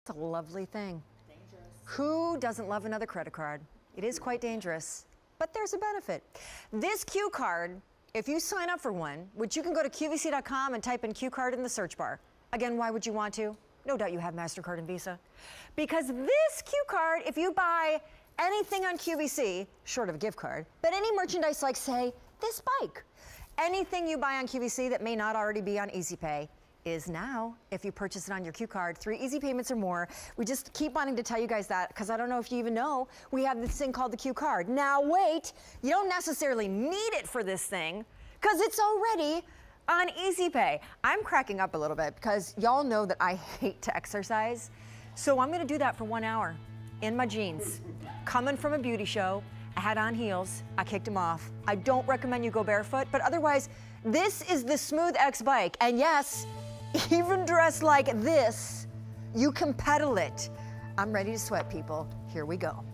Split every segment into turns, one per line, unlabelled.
It's a lovely thing. Dangerous. Who doesn't love another credit card? It is quite dangerous, but there's a benefit. This Q card, if you sign up for one, which you can go to qvc.com and type in Q card in the search bar. Again, why would you want to? No doubt you have MasterCard and Visa. Because this Q card, if you buy anything on QVC, short of a gift card, but any merchandise like, say, this bike, anything you buy on QVC that may not already be on EasyPay is now, if you purchase it on your Q card, 3 easy payments or more. We just keep wanting to tell you guys that because I don't know if you even know, we have this thing called the Q card. Now wait, you don't necessarily need it for this thing because it's already on EasyPay. I'm cracking up a little bit because y'all know that I hate to exercise. So I'm gonna do that for 1 hour in my jeans, coming from a beauty show. I had on heels, I kicked them off. I don't recommend you go barefoot, but otherwise, this is the smoothXbike. And yes, even dressed like this, you can pedal it. I'm ready to sweat, people. Here we go.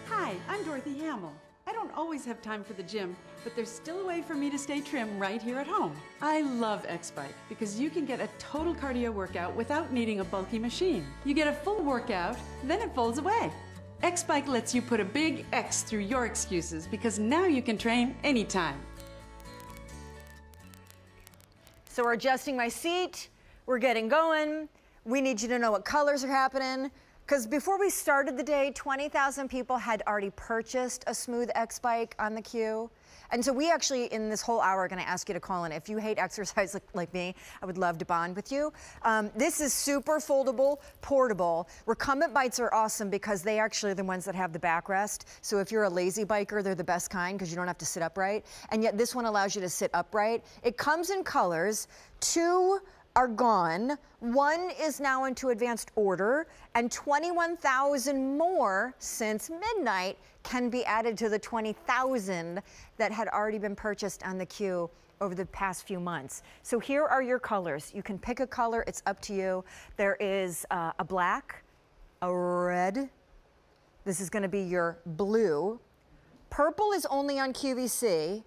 Hi, I'm Dorothy Hamill. I don't always have time for the gym, but there's still a way for me to stay trim right here at home. I love X-Bike because you can get a total cardio workout without needing a bulky machine. You get a full workout, then it folds away. X-Bike lets you put a big X through your excuses because now you can train anytime.
So we're adjusting my seat, we're getting going. We need you to know what colors are happening. Because before we started the day, 20,000 people had already purchased a smoothXbike on the Q. And so we actually, in this whole hour, are gonna ask you to call in. If you hate exercise like me, I would love to bond with you. This is super foldable, portable. Recumbent bikes are awesome because they actually are the ones that have the backrest. So if you're a lazy biker, they're the best kind because you don't have to sit upright. And yet this one allows you to sit upright. It comes in colors. 2 are gone. 1 is now into advanced order, and 21,000 more since midnight can be added to the 20,000 that had already been purchased on the Q over the past few months. So here are your colors. You can pick a color, it's up to you. There is a black, a red, this is gonna be your blue. Purple is only on QVC.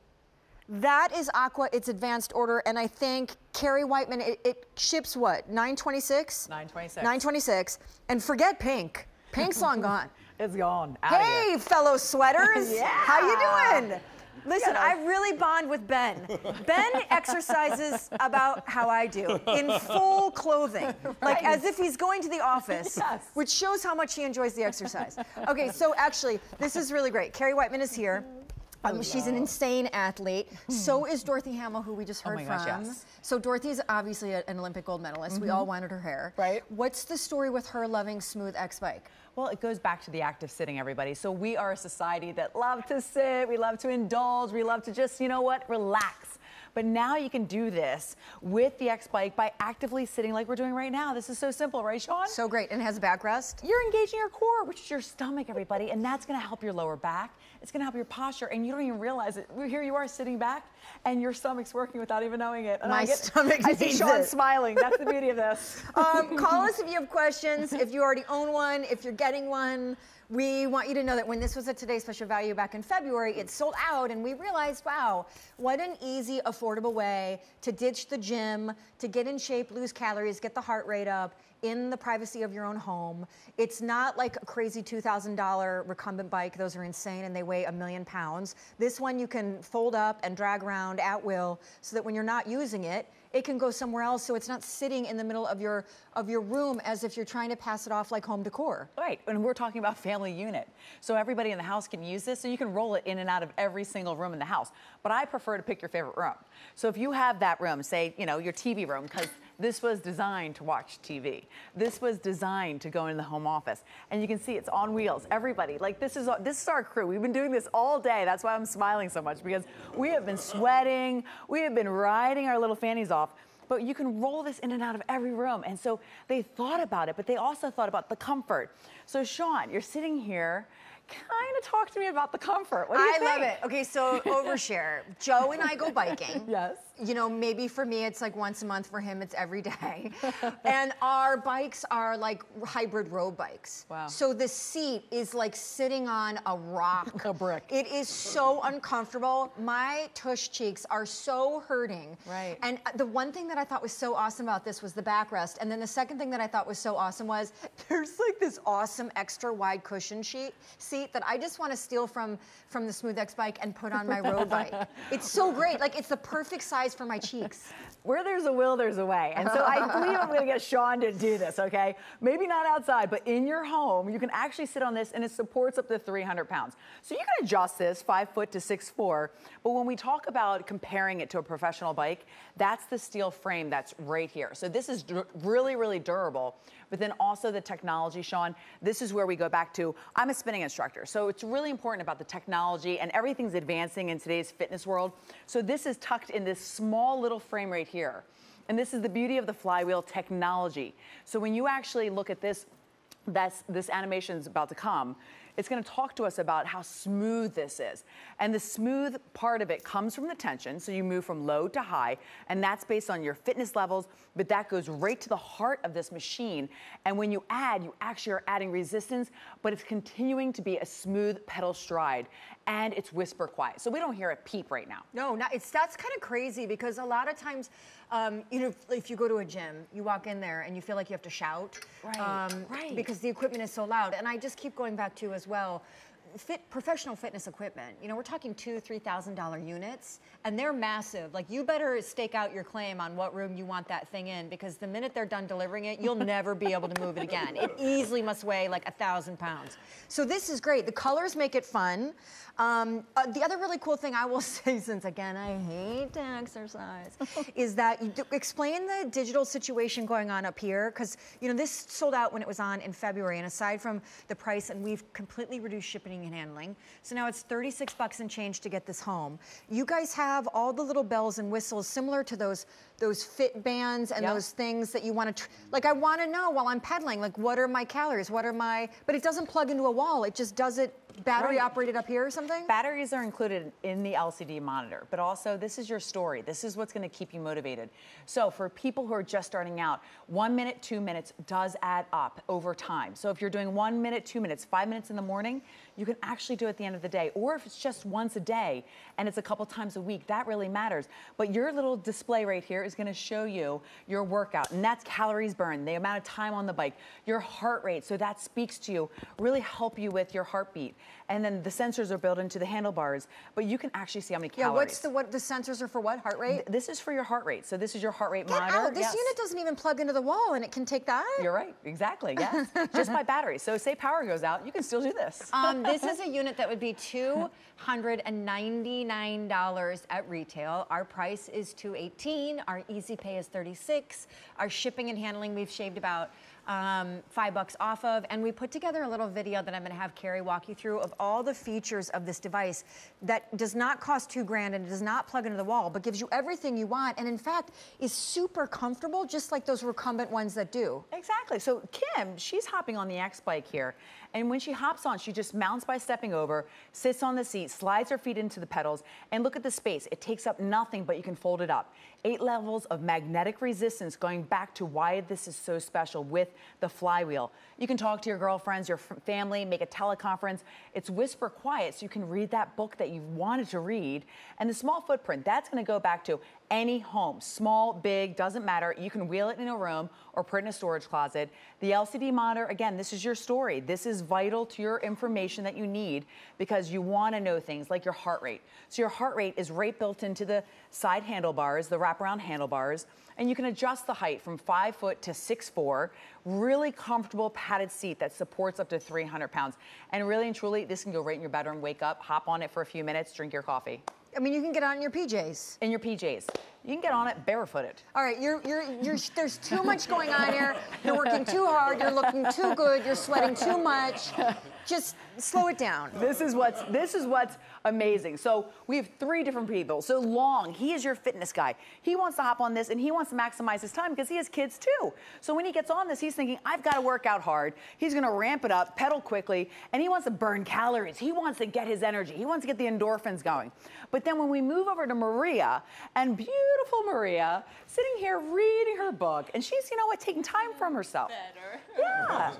That is Aqua, it's advanced order, and I think Carrie Whiteman, it ships what, 926?
926.
926, and forget pink. Pink's long gone.
It's gone.
Hey, fellow sweaters.
Yeah.
How you doing? Listen, I really bond with Ben. Ben exercises about how I do, in full clothing, like as if he's going to the office,
Yes.
which shows how much he enjoys the exercise. Okay, so actually, this is really great. Carrie Whiteman is here. She's an insane athlete. So is Dorothy Hamill, who we just heard
my gosh,
from.
yes.
So Dorothy is obviously an Olympic gold medalist. We all wanted her hair.
Right.
What's the story with her loving smoothXbike?
Well, it goes back to the act of sitting, everybody. So we are a society that love to sit, we love to indulge, we love to just, you know what, relax. But now you can do this with the X-Bike by actively sitting like we're doing right now. This is so simple, right, Sean?
So great, and it has a backrest.
You're engaging your core, which is your stomach, everybody, and that's gonna help your lower back. It's gonna help your posture, and you don't even realize it. Here you are sitting back, and your stomach's working without even knowing it. And
My stomach
I see
needs
Sean
it.
smiling. That's the beauty of this.
Call us if you have questions, if you already own one, if you're getting one. We want you to know that when this was a Today Special Value back in February, it sold out, and we realized, wow, what an easy, affordable way to ditch the gym, to get in shape, lose calories, get the heart rate up in the privacy of your own home. It's not like a crazy $2,000 recumbent bike. Those are insane, and they weigh 1,000,000 pounds. This one you can fold up and drag around at will so that when you're not using it, it can go somewhere else, so it's not sitting in the middle of your room as if you're trying to pass it off like home decor.
Right, and we're talking about family unit. So everybody in the house can use this, so you can roll it in and out of every single room in the house. But I prefer to pick your favorite room. So if you have that room, say, you know, your TV room, because this was designed to watch TV. This was designed to go in the home office. And you can see it's on wheels. Everybody, like this is our crew. We've been doing this all day. That's why I'm smiling so much, because we have been sweating. We have been riding our little fannies off. But you can roll this in and out of every room. And so they thought about it, but they also thought about the comfort. So Sean, you're sitting here. Kind of talk to me about the comfort. What do you think?
I love it. Okay, so overshare. Joe and I go biking.
Yes.
You know, maybe for me it's like once a month. For him, it's every day. And our bikes are like hybrid road bikes.
Wow.
So the seat is like sitting on a rock.
A brick.
It is so uncomfortable. My tush cheeks are so hurting.
Right.
And the one thing that I thought was so awesome about this was the backrest. And then the second thing that I thought was so awesome was there's like this awesome extra wide cushion seat that I just want to steal from the smoothXbike and put on my road bike. It's so great. Like, it's the perfect size for my cheeks.
Where there's a will, there's a way. And so I believe I'm going to get Sean to do this, okay? Maybe not outside, but in your home, you can actually sit on this, and it supports up to 300 pounds. So you can adjust this 5 foot to 6'4", but when we talk about comparing it to a professional bike, that's the steel frame that's right here. So this is really, really durable. But then also the technology, Sean, this is where we go back to, I'm a spinning instructor, so it's really important about the technology, and everything's advancing in today's fitness world. So this is tucked in this small little frame right here. And this is the beauty of the flywheel technology. So when you actually look at this, this animation is about to come, it's going to talk to us about how smooth this is. And the smooth part of it comes from the tension, so you move from low to high, and that's based on your fitness levels, but that goes right to the heart of this machine. And when you add, you actually are adding resistance, but it's continuing to be a smooth pedal stride, and it's whisper quiet. So we don't hear a peep right now.
No, that's kind of crazy, because a lot of times, you know, if you go to a gym, you walk in there and you feel like you have to shout.
Right.
Because the equipment is so loud. And I just keep going back to as well, professional fitness equipment. You know, we're talking $2,000, $3,000 units, and they're massive. Like, you better stake out your claim on what room you want that thing in, because the minute they're done delivering it, you'll never be able to move it again. It easily must weigh like 1,000 pounds. So this is great. The colors make it fun. The other really cool thing I will say, since again I hate to exercise, is that you explain the digital situation going on up here, because you know this sold out when it was on in February, and aside from the price, and we've completely reduced shipping and handling, so now it's $36 and change to get this home. You guys have all the little bells and whistles similar to those fit bands and those things that you want to, like, I want to know while I'm pedaling, like, what are my calories, what are my, but it doesn't plug into a wall, it just does it battery operated up here or something?
Batteries are included in the LCD monitor, but also this is your story. This is what's going to keep you motivated. So for people who are just starting out, 1 minute, 2 minutes does add up over time. So if you're doing 1 minute, 2 minutes, 5 minutes in the morning, you can actually do it at the end of the day. Or if it's just once a day and it's a couple times a week, that really matters. But your little display right here is going to show you your workout, and that's calories burned, the amount of time on the bike, your heart rate, so that speaks to you, really help you with your heartbeat. And then the sensors are built into the handlebars, but you can actually see how many calories.
Yeah, what the sensors are for what? Heart rate?
This is for your heart rate. So this is your heart rate
Get
monitor.
out. This unit doesn't even plug into the wall, and it can take that?
You're right, exactly, yes. Just by battery. So say power goes out, you can still do this.
This is a unit that would be $299 at retail. Our price is $218. Our easy pay is $36. Our shipping and handling we've shaved about $5 off of, and we put together a little video that I'm going to have Carrie walk you through of all the features of this device that does not cost $2,000 and does not plug into the wall, but gives you everything you want, and in fact is super comfortable, just like those recumbent ones that do.
Exactly. So Kim, she's hopping on the X-Bike here, and when she hops on, she just mounts by stepping over, sits on the seat, slides her feet into the pedals, and look at the space. It takes up nothing, but you can fold it up. 8 levels of magnetic resistance, going back to why this is so special with the flywheel. You can talk to your girlfriends, your family, make a teleconference. It's whisper quiet, so you can read that book that you've wanted to read. And the small footprint, that's going to go back to any home, small, big, doesn't matter. You can wheel it in a room or put it in a storage closet. The LCD monitor, again, this is your story. This is vital to your information that you need, because you want to know things like your heart rate. So your heart rate is right built into the side handlebars, the wraparound handlebars, and you can adjust the height from 5 foot to 6'4". Really comfortable padded seat that supports up to 300 pounds. And really and truly, this can go right in your bedroom, wake up, hop on it for a few minutes, drink your coffee.
I mean, you can get on in your PJs.
In your PJs. You can get on it barefooted.
All right, there's too much going on here. You're working too hard. You're looking too good. You're sweating too much. Just slow it down.
This is what's amazing. So we have 3 different people. So Long, he is your fitness guy. He wants to hop on this and he wants to maximize his time because he has kids too. So when he gets on this, he's thinking, I've got to work out hard. He's going to ramp it up, pedal quickly, and he wants to burn calories. He wants to get his energy. He wants to get the endorphins going. But then when we move over to Maria, and beautiful Maria, sitting here reading her book, and she's, you know what, taking time from herself.
Better.
Yeah.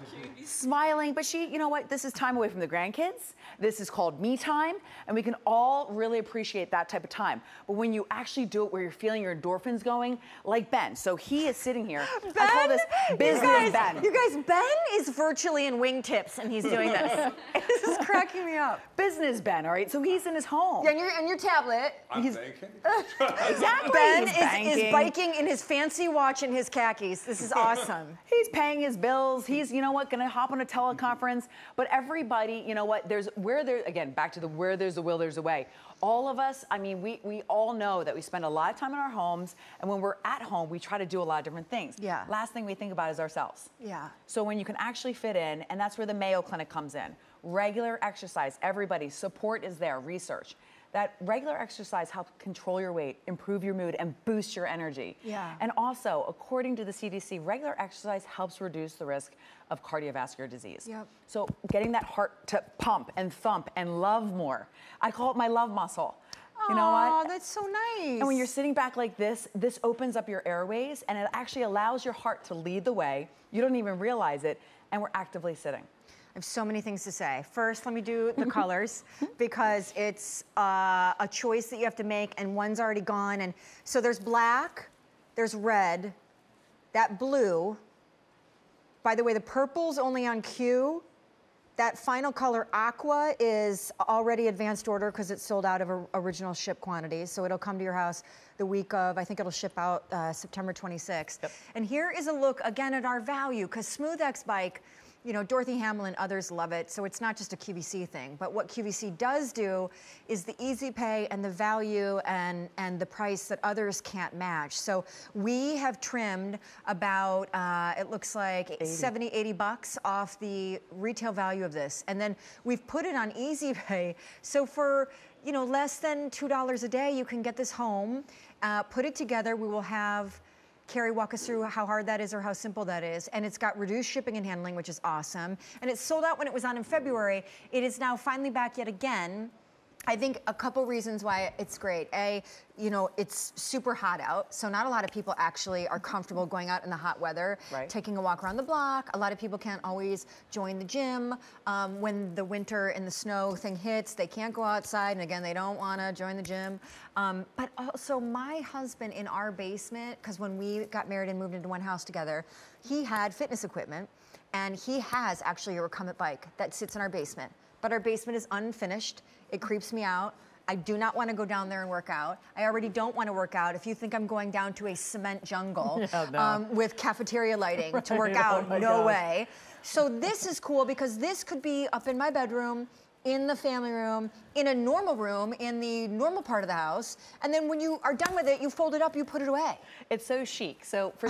Smiling, but she, you know what, this is time away from the grandkids. This is called me time, and we can all really appreciate that type of time. But when you actually do it where you're feeling your endorphins going, like Ben. So he is sitting here.
Ben?
I call this business Ben.
You guys, Ben is virtually in wingtips, and he's doing this. This is cracking me up.
Business Ben, all right? So he's in his home.
Yeah, and your tablet.
I'm banking.
Exactly.
Ben
He's
is biking in his fancy watch and his khakis. This is awesome.
He's paying his bills. He's, you know what, gonna hop on a teleconference. But everybody, you know what, again, back to where there's a will, there's a way. All of us, I mean, we all know that we spend a lot of time in our homes, and when we're at home, we try to do a lot of different things.
Yeah.
Last thing we think about is ourselves.
Yeah.
So when you can actually fit in, and that's where the Mayo Clinic comes in. Regular exercise, everybody, support is there, research. That regular exercise helps control your weight, improve your mood, and boost your energy.
Yeah.
And also, according to the CDC, regular exercise helps reduce the risk of cardiovascular disease.
Yep.
So getting that heart to pump and thump and love more. I call it my love muscle. You know what?
Oh, that's so nice.
And when you're sitting back like this opens up your airways, and it actually allows your heart to lead the way. You don't even realize it, and we're actively sitting.
I have so many things to say. First, let me do the colors because it's a choice that you have to make, and one's already gone. And so there's black, there's red, that blue. By the way, the purple's only on cue. That final color, aqua, is already advanced order because it's sold out of original ship quantities. So it'll come to your house the week of, I think it'll ship out September 26th. Yep. And here is a look, again, at our value, because smoothXbike, you know, Dorothy Hamill and others love it, so it's not just a QVC thing. But what QVC does do is the easy pay and the value and the price that others can't match. So we have trimmed about, it looks like 70, 80 bucks off the retail value of this. And then we've put it on easy pay. So for, you know, less than $2 a day, you can get this home, put it together. We will have Carrie walk us through how hard that is or how simple that is. And it's got reduced shipping and handling, which is awesome. And it sold out when it was on in February. It is now finally back yet again. I think a couple reasons why it's great. A, you know, it's super hot out, so not a lot of people actually are comfortable going out in the hot weather, taking a walk around the block. A lot of people can't always join the gym. When the winter and the snow thing hits, they can't go outside, and again, they don't want to join the gym. But also, my husband in our basement, because when we got married and moved into one house together, he had fitness equipment, and he has actually a recumbent bike that sits in our basement. But our basement is unfinished. It creeps me out. I do not want to go down there and work out. I already don't want to work out. If you think I'm going down to a cement jungle with cafeteria lighting to work out, no way. So this is cool because this could be up in my bedroom, in the family room, in a normal room, in the normal part of the house. And then when you are done with it, you fold it up, you put it away.
It's so chic. So for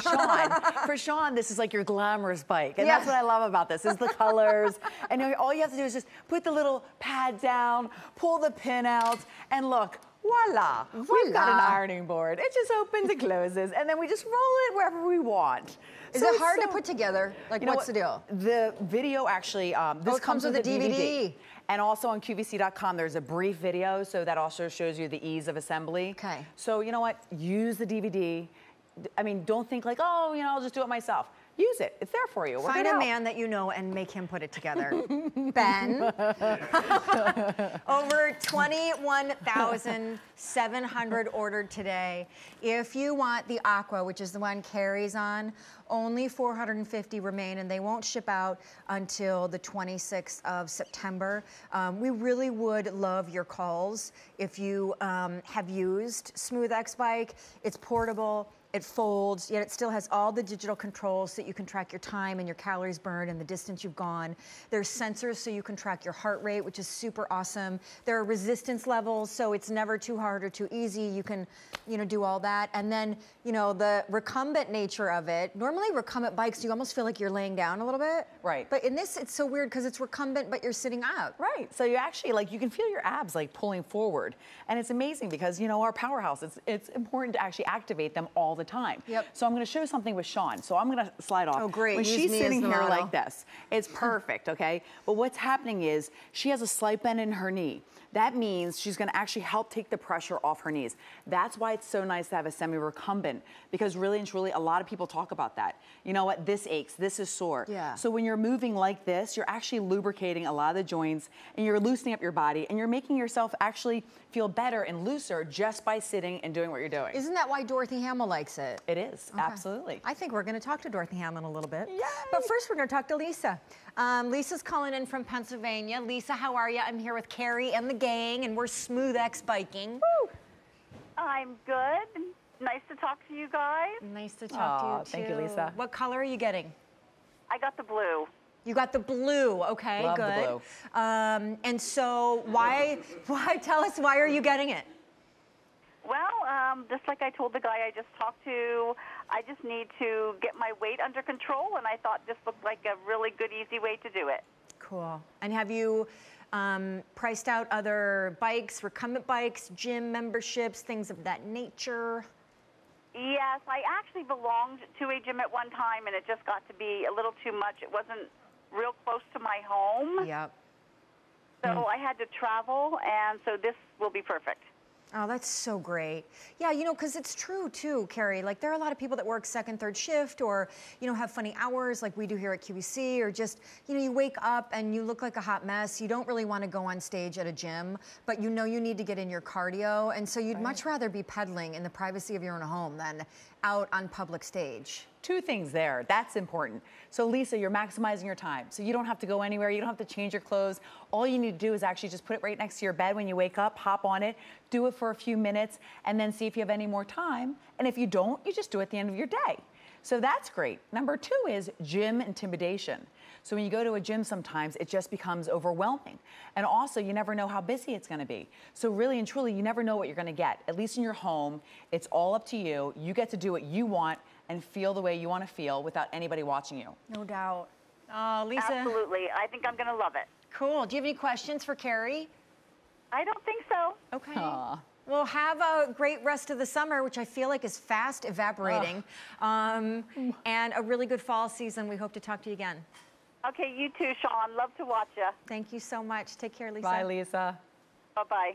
Sean, this is like your glamorous bike. And that's what I love about this, is the colors. And all you have to do is just put the little pad down, pull the pin out, and look, voila. We've got an ironing board. It just opens and closes, and then we just roll it wherever we want.
Is it hard to put together? Like, what's the deal?
The video actually, this
comes with a DVD.
And also on QVC.com, there's a brief video, so that also shows you the ease of assembly.
Okay.
So you know what? Use the DVD. I mean, don't think like, oh, you know, I'll just do it myself. Use it. It's there for you.
Find a man that you know and make him put it together. Ben. Over 21,700 ordered today. If you want the Aqua, which is the one Carrie's on, only 450 remain, and they won't ship out until the 26th of September. We really would love your calls if you have used smoothXbike. It's portable. It folds, yet it still has all the digital controls so that you can track your time and your calories burned and the distance you've gone. There's sensors so you can track your heart rate, which is super awesome. There are resistance levels, so it's never too hard or too easy. You can, do all that. And then, the recumbent nature of it. Normally recumbent bikes, you almost feel like you're laying down a little bit.
Right.
But in this, it's so weird because it's recumbent, but you're sitting up.
Right. So you actually, you can feel your abs pulling forward. And it's amazing because, our powerhouse, it's important to actually activate them all the time.
Yep.
So I'm going to show you something with Sean. So I'm going to slide off.
Oh, great.
When
Use
she's
me
sitting
as the
here
model.
like this, it's perfect, okay? But what's happening is she has a slight bend in her knee. That means she's going to actually help take the pressure off her knees. That's why it's so nice to have a semi-recumbent, because really and truly, a lot of people talk about that. You know what? This aches. This is sore.
Yeah.
So when you're moving like this, you're actually lubricating a lot of the joints, and you're loosening up your body, and you're making yourself actually feel better and looser just by sitting and doing what you're doing.
Isn't that why Dorothy Hamill likes it?
It is,
Okay.
absolutely.
I think we're going to talk to Dorothy Hamill in a little bit.
Yay!
But first, we're going to talk to Lisa. Lisa's calling in from Pennsylvania. Lisa, how are you? I'm here with Carrie and the gang, and we're smoothXbiking. Woo!
I'm good. Nice to talk to you guys.
Nice to talk to you, too.
Thank you, Lisa.
What color are you getting?
I got the blue.
You got the blue. Okay,
Love
good.
the blue.
And so why, tell us, why are you getting it?
Well, just like I told the guy I just talked to, I just need to get my weight under control, and I thought this looked like a really good, easy way to do it.
Cool. And have you priced out other bikes, recumbent bikes, gym memberships, things of that nature?
Yes, I actually belonged to a gym at one time, and it just got to be a little too much. It wasn't real close to my home.
Yep.
So I had to travel, and so this will be perfect.
Oh, that's so great. Yeah, because it's true too, Carrie. There are a lot of people that work second, third shift or, have funny hours like we do here at QVC, or just, you wake up and you look like a hot mess. You don't really want to go on stage at a gym, but you need to get in your cardio. And so you'd much rather be pedaling in the privacy of your own home than out on public stage.
Two things there. That's important. So Lisa, you're maximizing your time. So you don't have to go anywhere. You don't have to change your clothes. All you need to do is actually just put it right next to your bed when you wake up, hop on it, do it for a few minutes, and then see if you have any more time. And if you don't, you just do it at the end of your day. So that's great. Number two is gym intimidation. So when you go to a gym sometimes, it just becomes overwhelming. And also, you never know how busy it's going to be. So really and truly, you never know what you're going to get. At least in your home, it's all up to you. You get to do what you want and feel the way you want to feel without anybody watching you.
No doubt. Oh, Lisa.
Absolutely. I think I'm going to love it.
Cool. Do you have any questions for Carrie?
I don't think so.
Okay.
Aw.
Well, have a great rest of the summer, which I feel like is fast evaporating, and a really good fall season. We hope to talk to you again.
Okay, you too, Sean. Love to watch you.
Thank you so much. Take care, Lisa.
Bye, Lisa.
Bye-bye.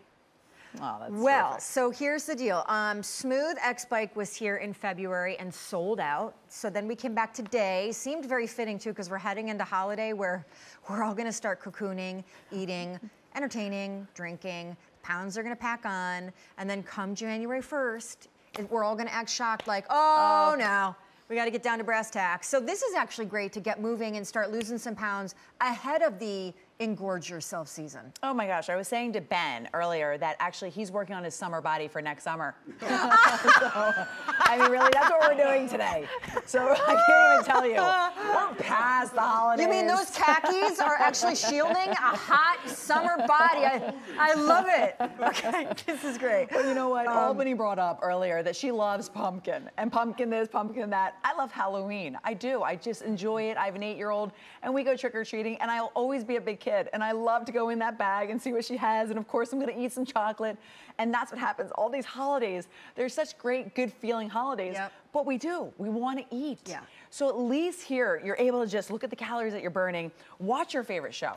Oh, that's
Well,
terrific.
so here's the deal. smoothXbike was here in February and sold out. So then we came back today. Seemed very fitting, too, because we're heading into holiday where we're all going to start cocooning, eating, entertaining, drinking. Pounds are going to pack on. And then come January 1st, we're all going to act shocked like, oh, no. We got to get down to brass tacks. So this is actually great to get moving and start losing some pounds ahead of the engorge yourself season.
Oh my gosh, I was saying to Ben earlier that actually he's working on his summer body for next summer. So, I mean, really, that's what we're doing today. So I can't even tell you. We're past the holidays.
You mean those khakis are actually shielding a hot summer body? I love it. Okay, this is great.
Well, you know what? Albany brought up earlier that she loves pumpkin and pumpkin this, pumpkin that. I love Halloween. I do. I just enjoy it. I have an 8-year-old and we go trick-or-treating and I'll always be a big kid and I love to go in that bag and see what she has. And of course, I'm going to eat some chocolate. And that's what happens. All these holidays, they're such great, good feeling holidays.
Yep.
But we do. We want to eat.
Yeah.
So at least here, you're able to just look at the calories that you're burning, watch your favorite show.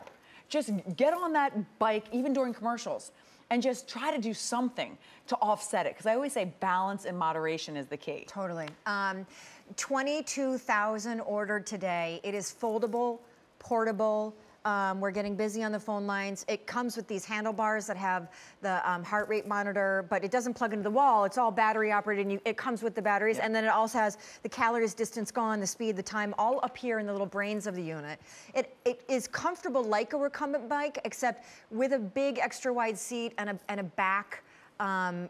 Just get on that bike, even during commercials, and just try to do something to offset it. Because I always say balance and moderation is the key.
Totally. 22,000 ordered today. It is foldable, portable. We're getting busy on the phone lines. It comes with these handlebars that have the heart rate monitor, but it doesn't plug into the wall. It's all battery operated, and it comes with the batteries. Yep. And then it also has the calories, distance gone, the speed, the time, all up here in the little brains of the unit. It is comfortable like a recumbent bike, except with a big extra wide seat and a back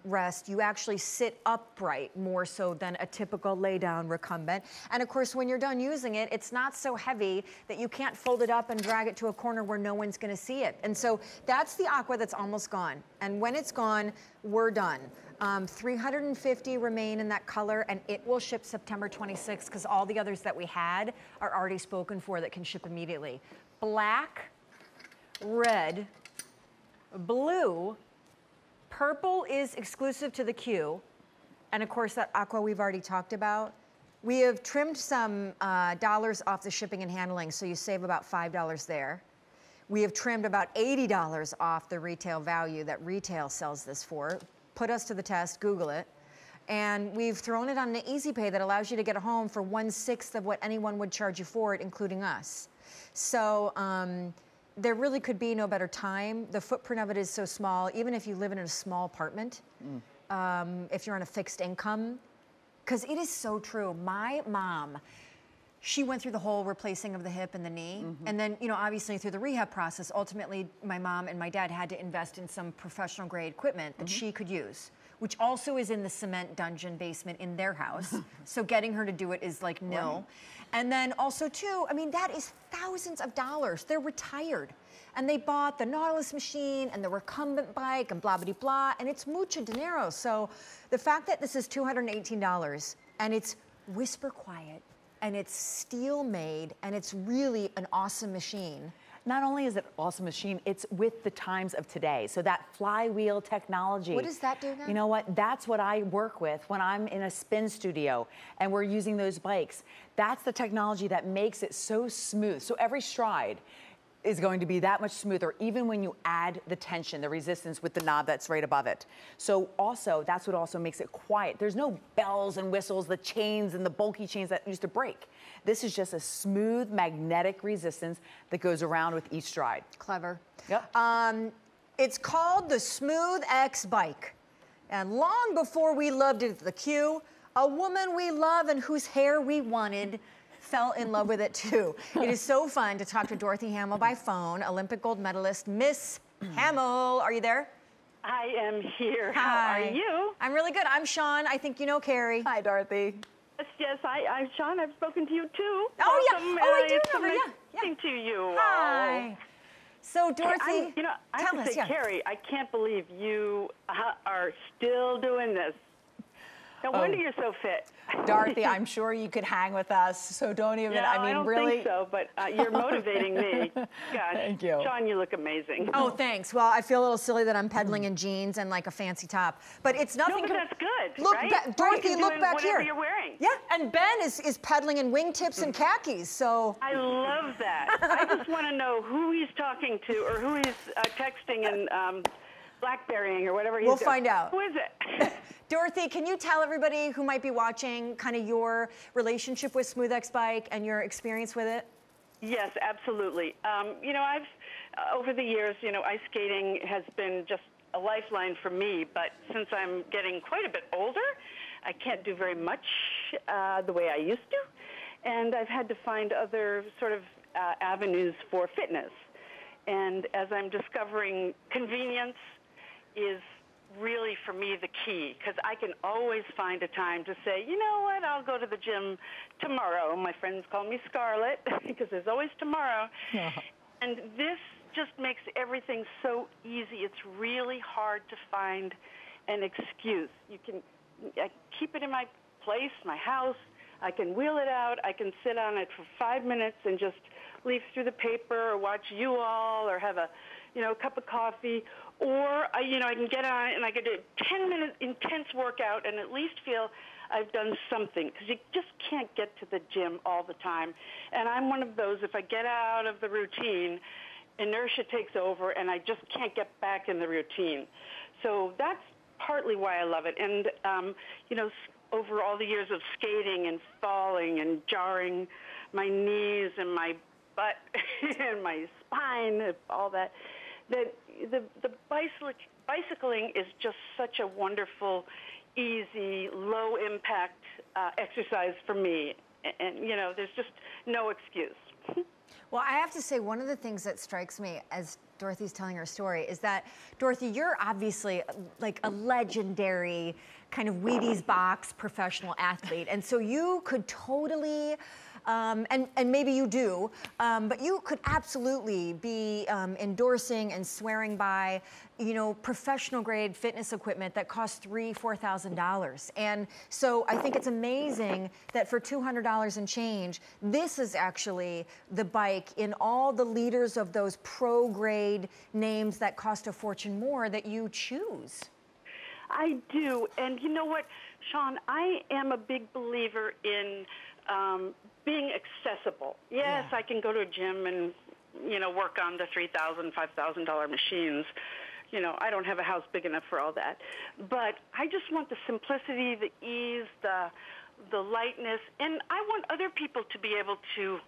rest, you actually sit upright more so than a typical lay down recumbent. And of course, when you're done using it, it's not so heavy that you can't fold it up and drag it to a corner where no one's gonna see it. And so that's the Aqua that's almost gone. And when it's gone, we're done. 350 remain in that color, and it will ship September 26th because all the others that we had are already spoken for that can ship immediately. Black, red, blue, purple is exclusive to the Q, and of course that Aqua we've already talked about. We have trimmed some dollars off the shipping and handling, so you save about $5 there. We have trimmed about $80 off the retail value that retail sells this for. Put us to the test, Google it. And we've thrown it on an easy pay that allows you to get it home for 1/6 of what anyone would charge you for it, including us. So there really could be no better time. The footprint of it is so small, even if you live in a small apartment, if you're on a fixed income, because it is so true. My mom, she went through the whole replacing of the hip and the knee. And then, you know, obviously through the rehab process, ultimately my mom and my dad had to invest in some professional grade equipment that she could use, which also is in the cement dungeon basement in their house. So getting her to do it is like no. Right. And then also too, I mean, that is thousands of dollars. They're retired. And they bought the Nautilus machine and the recumbent bike and blah, blah, blah, and it's mucho dinero. So the fact that this is $218 and it's whisper quiet and it's steel made and it's really an awesome machine.
Not only is it an awesome machine, it's with the times of today. So that flywheel technology.
What does that do now?
You know what? That's what I work with when I'm in a spin studio and we're using those bikes. That's the technology that makes it so smooth. So every stride is going to be that much smoother, even when you add the tension, the resistance with the knob that's right above it. So also, that's what also makes it quiet. There's no bells and whistles, the chains and the bulky chains that used to break. This is just a smooth magnetic resistance that goes around with each stride.
Clever.
Yep.
It's called the smoothXbike. And long before we loved it at the Q, a woman we love and whose hair we wanted fell in love with it too. It is so fun to talk to Dorothy Hamill by phone, Olympic gold medalist, Miss Hamill. Are you there?
I am here.
Hi.
How are you?
I'm really good. I'm Sean. I think you know Carrie.
Hi, Dorothy.
Yes, I'm Sean. I've spoken to you too.
Oh,
Welcome.
yeah. Oh, I do
It's
remember.
so nice
Yeah.
speaking to you.
Hi. So, Dorothy,
I
tell
have
us.
to say, Carrie, I can't believe you are still doing this. No wonder you're so fit.
Dorothy, I'm sure you could hang with us, so don't even,
No,
I mean,
don't
really.
think so, but you're motivating me. Gosh,
Thank you.
Sean, you look amazing.
Oh, thanks. Well, I feel a little silly that I'm pedaling in jeans and like a fancy top, but it's nothing.
No, but that's good,
Look,
right?
Dorothy,
You're
look
doing
back
whatever
here.
you're wearing.
Yeah, and Ben is pedaling in wingtips and khakis, so.
I love that. I just want to know who he's talking to or who he's texting and Blackberrying or whatever he's
We'll
doing.
find out.
Who is it?
Dorothy, can you tell everybody who might be watching kind of your relationship with smoothXbike and your experience with it?
Yes, absolutely. You know, I've over the years, you know, ice skating has been just a lifeline for me, but since I'm getting quite a bit older, I can't do very much the way I used to, and I've had to find other sort of avenues for fitness. And as I'm discovering, convenience is really, for me, the key, because I can always find a time to say, you know what, I'll go to the gym tomorrow. My friends call me Scarlett because there's always tomorrow. Yeah. And this just makes everything so easy. It's really hard to find an excuse. I keep it in my place, my house. I can wheel it out. I can sit on it for 5 minutes and just leaf through the paper or watch you all or have a cup of coffee. Or, I can get on it and I can do a 10-minute intense workout and at least feel I've done something, because you just can't get to the gym all the time. And I'm one of those, if I get out of the routine, inertia takes over and I just can't get back in the routine. So that's partly why I love it. And, over all the years of skating and falling and jarring my knees and my butt and my spine, all that, the bicycling is just such a wonderful, easy, low-impact exercise for me. And, there's just no excuse.
Well, I have to say, one of the things that strikes me as Dorothy's telling her story is that, Dorothy, you're obviously like a legendary kind of Wheaties box professional athlete. And so you could totally, and maybe you do, but you could absolutely be endorsing and swearing by, you know, professional grade fitness equipment that costs $4,000. And so I think it's amazing that for $200 and change, this is actually the bike in all the leaders of those pro grade names that cost a fortune more that you choose.
I do. And you know what, Sean, I am a big believer in being accessible. Yes, I can go to a gym and, you know, work on the $3,000, $5,000 machines. You know, I don't have a house big enough for all that. But I just want the simplicity, the ease, the lightness. And I want other people to be able to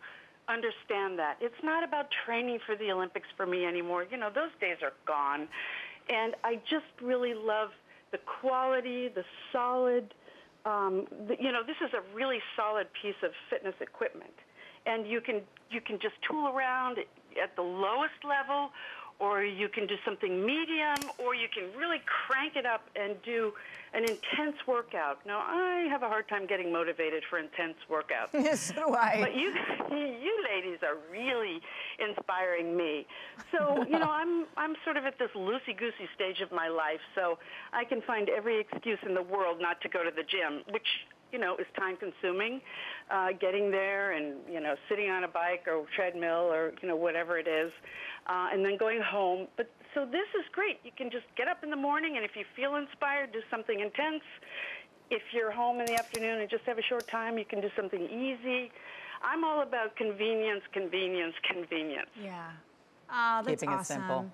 understand that. It's not about training for the Olympics for me anymore. You know, those days are gone. And I just really love the quality, the solid, you know, this is a really solid piece of fitness equipment. And you can just tool around at the lowest level, or you can do something medium, or you can really crank it up and do an intense workout. Now, I have a hard time getting motivated for intense workouts.
Yes, so do I.
But you ladies are really inspiring me. So, you know, I'm sort of at this loosey-goosey stage of my life, so I can find every excuse in the world not to go to the gym, which, you know, is time-consuming, getting there and, you know, sitting on a bike or treadmill or, you know, whatever it is, and then going home. But so this is great. You can just get up in the morning, and if you feel inspired, do something intense. If you're home in the afternoon and just have a short time, you can do something easy. I'm all about convenience, convenience, convenience.
Yeah. Oh, that's
Keeping
awesome.
it simple.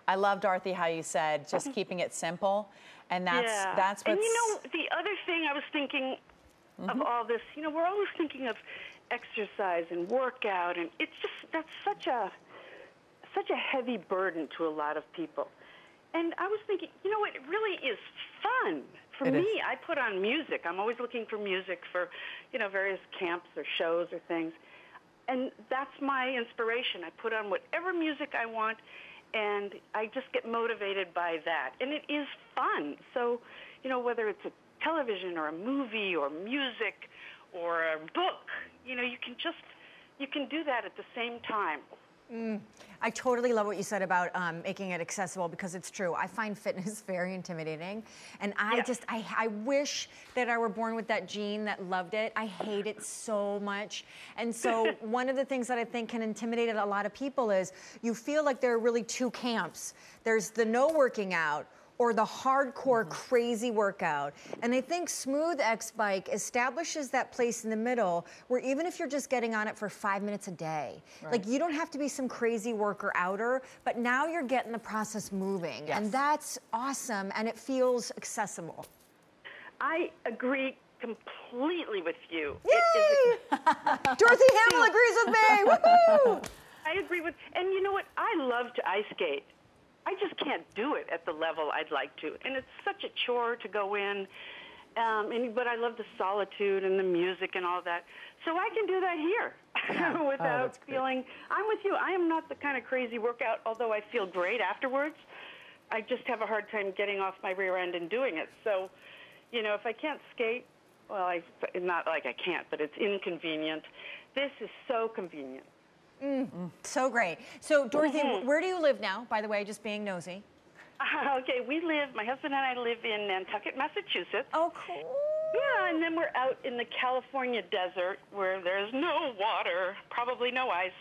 I love, Dorothy, how you said just keeping it simple, and that's what's...
And you know, the other thing I was thinking of all this, you know, we're always thinking of exercise and workout, and it's just, that's such a heavy burden to a lot of people. And I was thinking, you know what, it really is fun. For me, I put on music. I'm always looking for music for, you know, various camps or shows or things. And that's my inspiration. I put on whatever music I want, and I just get motivated by that. And it is fun. So, you know, whether it's a television or a movie or music or a book, you know, you can do that at the same time.
I totally love what you said about making it accessible, because it's true. I find fitness very intimidating, and I wish that I were born with that gene that loved it. I hate it so much. And so one of the things that I think can intimidate a lot of people is you feel like there are really two camps. There's the no working out, or the hardcore crazy workout. And I think smoothXbike establishes that place in the middle where even if you're just getting on it for 5 minutes a day, like you don't have to be some crazy worker outer, but now you're getting the process moving.
Yes.
And that's awesome, and it feels accessible.
I agree completely with you.
Yay! Dorothy Hamill agrees with me, woohoo!
I agree with, and you know what, I love to ice skate. I just can't do it at the level I'd like to. And it's such a chore to go in, but I love the solitude and the music and all that. So I can do that here without feeling, I'm with you. I am not the kind of crazy workout, although I feel great afterwards. I just have a hard time getting off my rear end and doing it. So, you know, if I can't skate, well, it's not like I can't, but it's inconvenient. This is so convenient.
So great. So, Dorothy, where do you live now, by the way, just being nosy?
Okay, my husband and I live in Nantucket, Massachusetts.
Oh, cool.
Yeah, and then we're out in the California desert where there's no water, probably no ice,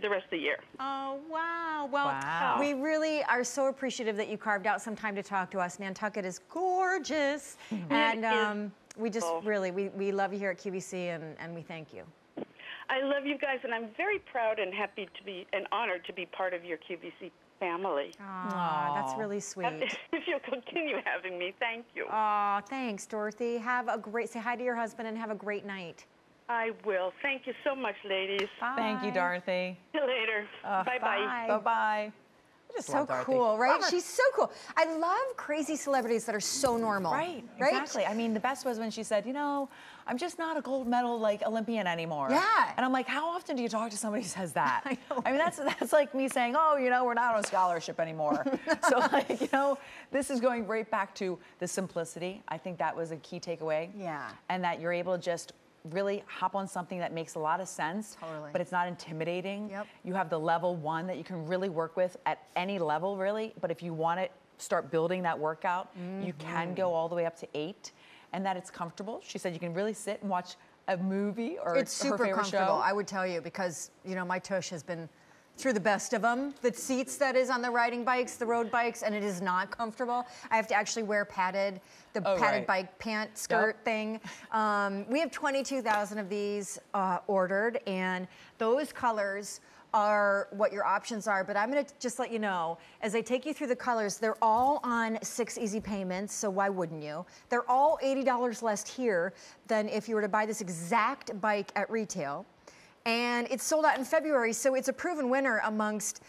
the rest of the year.
Oh, wow. Well, we really are so appreciative that you carved out some time to talk to us. Nantucket is gorgeous. And we just really, we love you here at QVC, and we thank you.
I love you guys, and I'm very proud and happy to be, and honored to be part of your QVC family.
Aw, that's really sweet.
If you'll continue having me, thank you.
Aw, thanks, Dorothy. Say hi to your husband and have a great night.
I will. Thank you so much, ladies.
Bye. Thank you, Dorothy.
See you later. Bye-bye.
Bye-bye. just
So
love Dorothy.
cool, right?
Love her.
She's so cool. I love crazy celebrities that are so normal.
Right, exactly. I mean, the best was when she said, you know, I'm just not a gold medal like Olympian anymore.
Yeah.
And I'm like, how often do you talk to somebody who says that?
I know.
I mean, that's like me saying, oh, you know, we're not on scholarship anymore. So like, you know, this is going right back to the simplicity. I think that was a key takeaway.
Yeah.
And that you're able to just really hop on something that makes a lot of sense,
Totally.
but it's not intimidating.
Yep.
You have the level 1 that you can really work with at any level, really. But if you want to start building that workout, you can go all the way up to 8, and that it's comfortable. She said you can really sit and watch a movie or
It's
her
super
favorite
comfortable,
show.
I would tell you, because, you know, my tush has been through the best of them. The seats that is on the riding bikes, the road bikes, and it is not comfortable. I have to actually wear padded
right.
bike pant skirt thing. We have 22,000 of these ordered, and those colors are what your options are, but I'm gonna just let you know, as I take you through the colors, they're all on 6 easy payments, so why wouldn't you? They're all $80 less here than if you were to buy this exact bike at retail. And it's sold out in February, so it's a proven winner amongst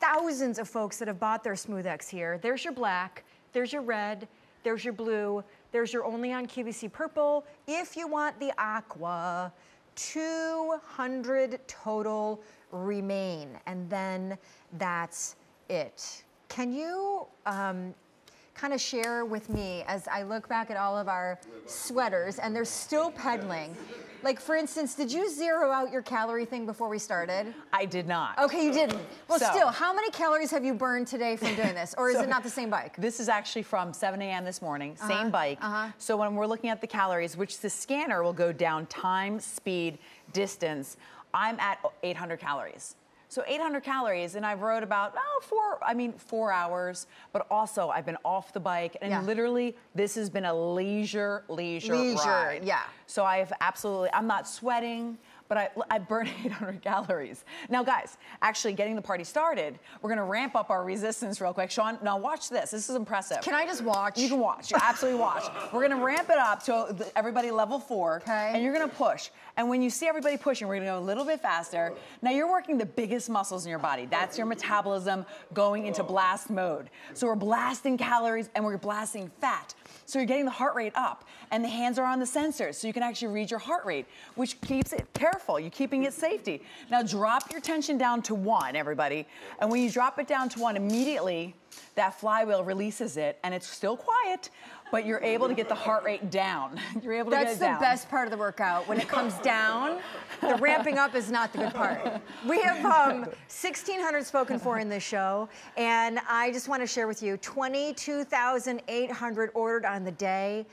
thousands of folks that have bought their SmoothX here. There's your black, there's your red, there's your blue, there's your only on QVC purple. If you want the aqua, 200 total remain, and then that's it. Can you kind of share with me, as I look back at all of our sweaters, and they're still peddling, like, for instance, did you zero out your calorie thing before we started?
I did not.
Okay, you didn't. Well,
So-
still, how many calories have you burned today from doing this? Or is it not the same bike?
This is actually from 7 a.m. this morning, same bike. So when we're looking at the calories, which the scanner will go down time, speed, distance, I'm at 800 calories. So 800 calories, and I've rode about 4 hours, but also I've been off the bike, and
Yeah.
literally this has been a leisure ride.
Yeah.
So I'm not sweating, but I burn 800 calories. Now guys, actually getting the party started, we're gonna ramp up our resistance real quick. Sean, now watch this, this is impressive.
Can I just watch?
You can watch, you absolutely watch. We're gonna ramp it up to everybody level 4,
Okay.
and you're gonna push. And when you see everybody pushing, we're gonna go a little bit faster. Now you're working the biggest muscles in your body. That's your metabolism going into blast mode. So we're blasting calories and we're blasting fat. So you're getting the heart rate up, and the hands are on the sensors, so you can actually read your heart rate, which keeps it careful. You're keeping it safety. Now drop your tension down to 1, everybody. And when you drop it down to 1, immediately that flywheel releases it, and it's still quiet, but you're able to get the heart rate down. You're able to get it down.
That's the best part of the workout. When it comes down, the ramping up is not the good part. We have 1,600 spoken for in this show, and I just want to share with you, 22,800 ordered on the day.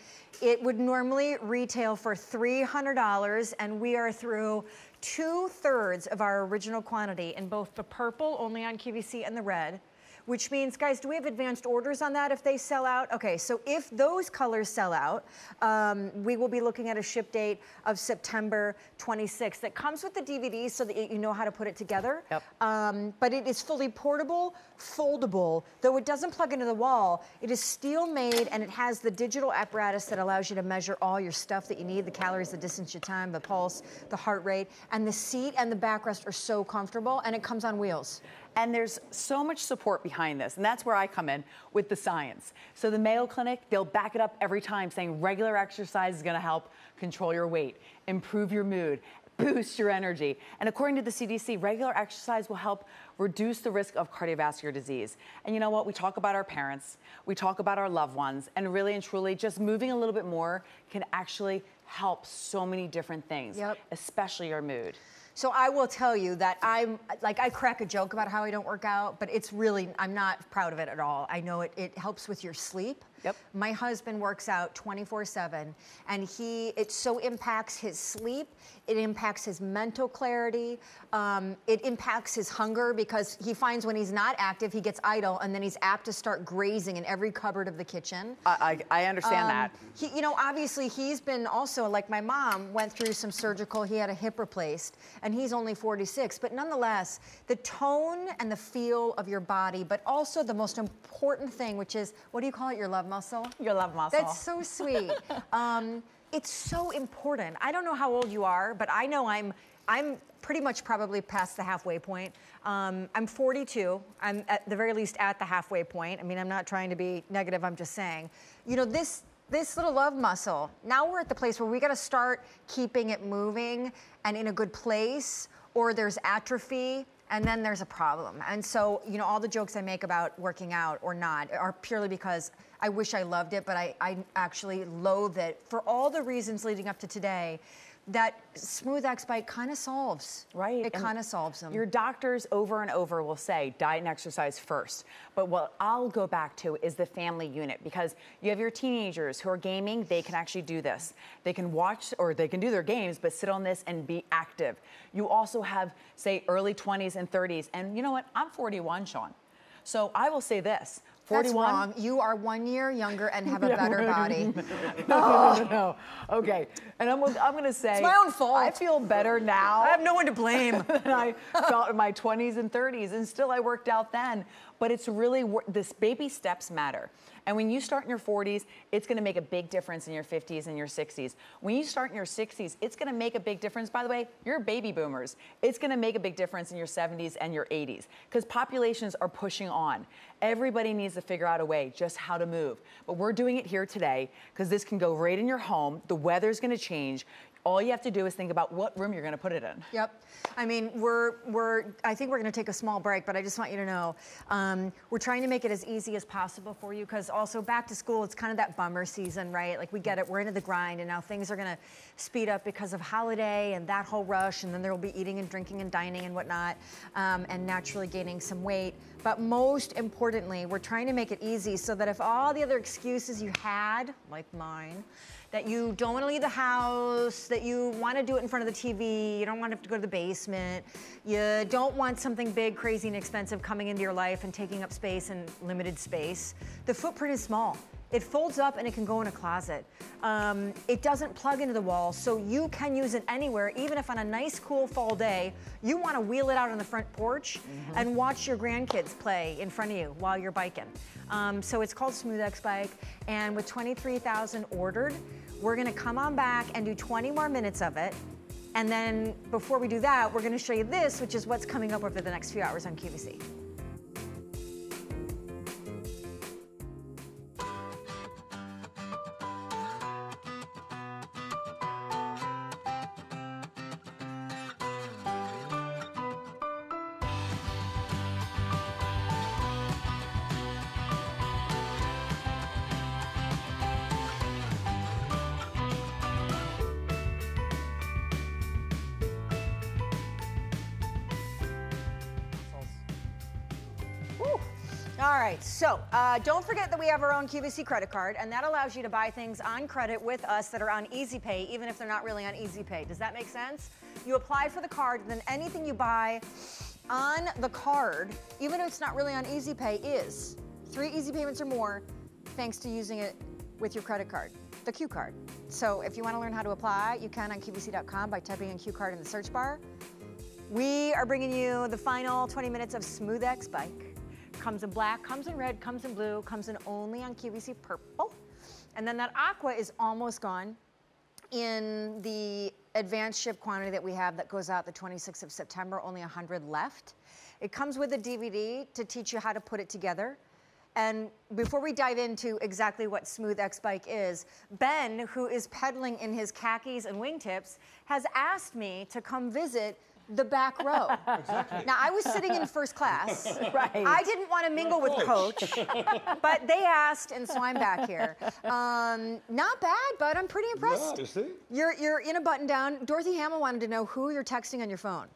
It would normally retail for $300, and we are through 2/3 of our original quantity in both the purple, only on QVC, and the red. Which means, guys, do we have advanced orders on that if they sell out? Okay, so if those colors sell out, we will be looking at a ship date of September 26th. That comes with the DVD so that you know how to put it together.
Yep.
But it is fully portable, foldable. Though it doesn't plug into the wall, it is steel made, and it has the digital apparatus that allows you to measure all your stuff that you need, the calories, the distance, your time, the pulse, the heart rate. And the seat and the backrest are so comfortable, and it comes on wheels.
And there's so much support behind this, and that's where I come in with the science. So the Mayo Clinic, they'll back it up every time, saying regular exercise is gonna help control your weight, improve your mood, boost your energy. And according to the CDC, regular exercise will help reduce the risk of cardiovascular disease. And you know what? We talk about our parents, we talk about our loved ones, and really and truly, just moving a little bit more can actually help so many different things, especially your mood.
So I will tell you that I crack a joke about how I don't work out, but it's really, I'm not proud of it at all. I know it helps with your sleep.
Yep.
My husband works out 24/7, and it so impacts his sleep, it impacts his mental clarity, it impacts his hunger, because he finds when he's not active, he gets idle, and then he's apt to start grazing in every cupboard of the kitchen.
I understand that.
You know, obviously he's been also, like my mom, went through some surgical, he had a hip replaced, and he's only 46, but nonetheless, the tone and the feel of your body, but also the most important thing, which is, what do you call it, your love muscle?
Your love muscle.
That's so sweet. It's so important. I don't know how old you are, but I know I'm I'm pretty much probably past the halfway point. I'm 42. I'm at the very least at the halfway point. I mean, I'm not trying to be negative, I'm just saying. You know, this little love muscle, now we're at the place where we gotta start keeping it moving and in a good place, or there's atrophy, and then there's a problem. And so, you know, all the jokes I make about working out or not are purely because I wish I loved it, but I actually loathe it for all the reasons leading up to today that smoothXbike kind of solves.
Right.
It kind of solves them.
Your doctors over and over will say diet and exercise first. But what I'll go back to is the family unit, because you have your teenagers who are gaming, they can actually do this. They can watch, or they can do their games, but sit on this and be active. You also have, say, early 20s and 30s. And you know what? I'm 41, Sean. So I will say this. 41.
That's wrong. You are 1 year younger and have a better body.
No. Okay. And I'm going to say,
it's my own fault.
I feel better now.
I have no one to blame.
than I felt in my 20s and 30s, and still I worked out then. But it's really, this baby steps matter. And when you start in your 40s, it's going to make a big difference in your 50s and your 60s. When you start in your 60s, it's going to make a big difference. By the way, you're baby boomers. It's going to make a big difference in your 70s and your 80s, because populations are pushing on. Everybody needs to figure out a way just how to move. But we're doing it here today because this can go right in your home. The weather's going to change. All you have to do is think about what room you're going to put it in.
Yep. I mean, I think we're going to take a small break, but I just want you to know, we're trying to make it as easy as possible for you, because also back to school, it's kind of that bummer season, right? Like we get it, we're into the grind, and now things are going to speed up because of holiday and that whole rush, and then there will be eating and drinking and dining and whatnot, and naturally gaining some weight. But most importantly, we're trying to make it easy so that if all the other excuses you had, like mine, that you don't want to leave the house, that you want to do it in front of the TV, you don't want to have to go to the basement, you don't want something big, crazy, and expensive coming into your life and taking up space and limited space. The footprint is small. It folds up and it can go in a closet. It doesn't plug into the wall, so you can use it anywhere, even if on a nice, cool fall day, you want to wheel it out on the front porch and watch your grandkids play in front of you while you're biking. So it's called smoothXbike, and with 23,000 ordered, we're gonna come on back and do 20 more minutes of it. And then before we do that, we're gonna show you this, which is what's coming up over the next few hours on QVC. All right, so don't forget that we have our own QVC credit card, and that allows you to buy things on credit with us that are on Easy Pay, even if they're not really on Easy Pay. Does that make sense? You apply for the card, and then anything you buy on the card, even if it's not really on Easy Pay, is 3 easy payments or more, thanks to using it with your credit card, the Q card. So if you want to learn how to apply, you can on QVC.com by typing in Q card in the search bar. We are bringing you the final 20 minutes of smoothXbike. Comes in black, comes in red, comes in blue, comes in only on QVC purple. And then that aqua is almost gone in the advanced ship quantity that we have that goes out the 26th of September, only 100 left. It comes with a DVD to teach you how to put it together. And before we dive into exactly what smoothXbike is, Ben, who is pedaling in his khakis and wingtips, has asked me to come visit the back row. Exactly. Now, I was sitting in first class.
Right.
I didn't want to mingle with Coach, but they asked, and so I'm back here. Not bad, but I'm pretty impressed.
Yeah, you see?
You're in a button down. Dorothy Hamill wanted to know who you're texting on your phone.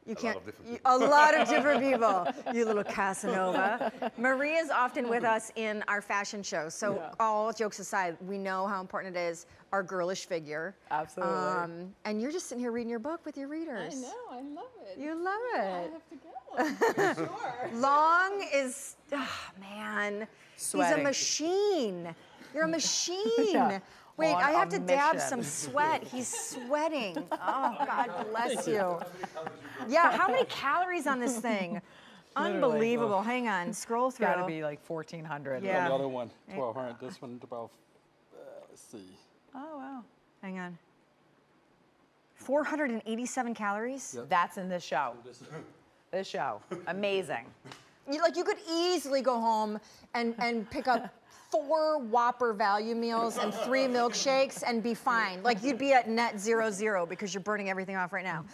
You can't. A lot of different people. You little Casanova. Maria's often with us in our fashion shows. So all jokes aside, we know how important it is, our girlish figure.
Absolutely.
And you're just sitting here reading your book with your readers.
I know, I love it.
You love it.
I have to get one, for sure.
Long is, oh man,
Sweating.
he's a machine. You're a machine.
Yeah.
Wait,
On
I have
a
to dab
mission.
some sweat. He's sweating. Oh, God bless you. Yeah, how many calories on this thing? Unbelievable. Hang on, scroll
It's
through.
got to be like 1,400.
Yeah.
And the other one, 1,200. This one, about, let's see.
Oh, wow.
Hang on. 487 calories?
Yep.
That's in this show. This show. Amazing.
You could easily go home and pick up 4 Whopper value meals and 3 milkshakes and be fine. Like, you'd be at net 0 because you're burning everything off right now.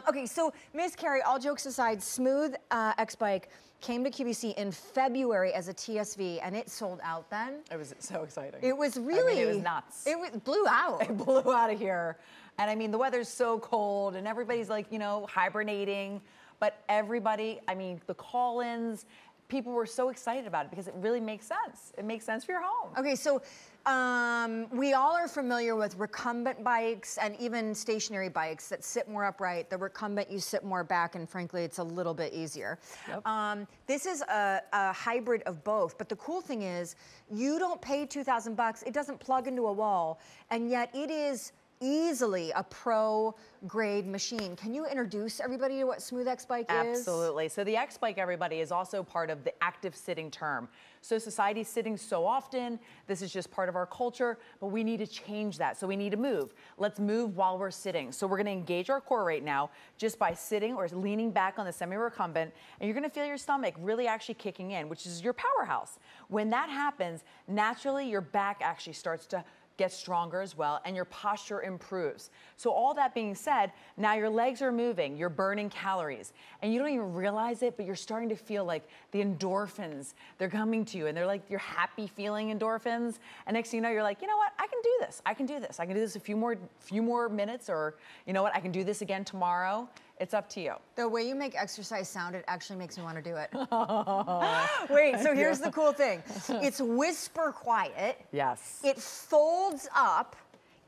Okay, so Miss Carrie, all jokes aside, smoothXbike came to QVC in February as a TSV, and it sold out then.
It was so exciting.
It was really...
I mean, it was nuts.
It blew out.
It blew out of here. And I mean, the weather's so cold, and everybody's like, you know, hibernating. But everybody, I mean, the call-ins, people were so excited about it because it really makes sense. It makes sense for your home.
Okay, so we all are familiar with recumbent bikes and even stationary bikes that sit more upright. The recumbent, you sit more back, and frankly, it's a little bit easier. Yep. This is a hybrid of both, but the cool thing is you don't pay $2,000. It doesn't plug into a wall, and yet it is easily a pro-grade machine. Can you introduce everybody to what smoothXbike is?
Absolutely. So the X-Bike, everybody, is also part of the active sitting term. So society's sitting so often. This is just part of our culture, but we need to change that. So we need to move. Let's move while we're sitting. So we're going to engage our core right now just by sitting or leaning back on the semi-recumbent, and you're going to feel your stomach really actually kicking in, which is your powerhouse. When that happens, naturally your back actually starts to get stronger as well, and your posture improves. So all that being said, now your legs are moving, you're burning calories, and you don't even realize it, but you're starting to feel like the endorphins, they're coming to you, and they're like your happy feeling endorphins, and next thing you know, you're like, you know what, I can do this, I can do this, I can do this a few more minutes, or you know what, I can do this again tomorrow. It's up to you.
The way you make exercise sound, it actually makes me want to do it. Wait, so here's the cool thing. It's whisper quiet.
Yes.
It folds up.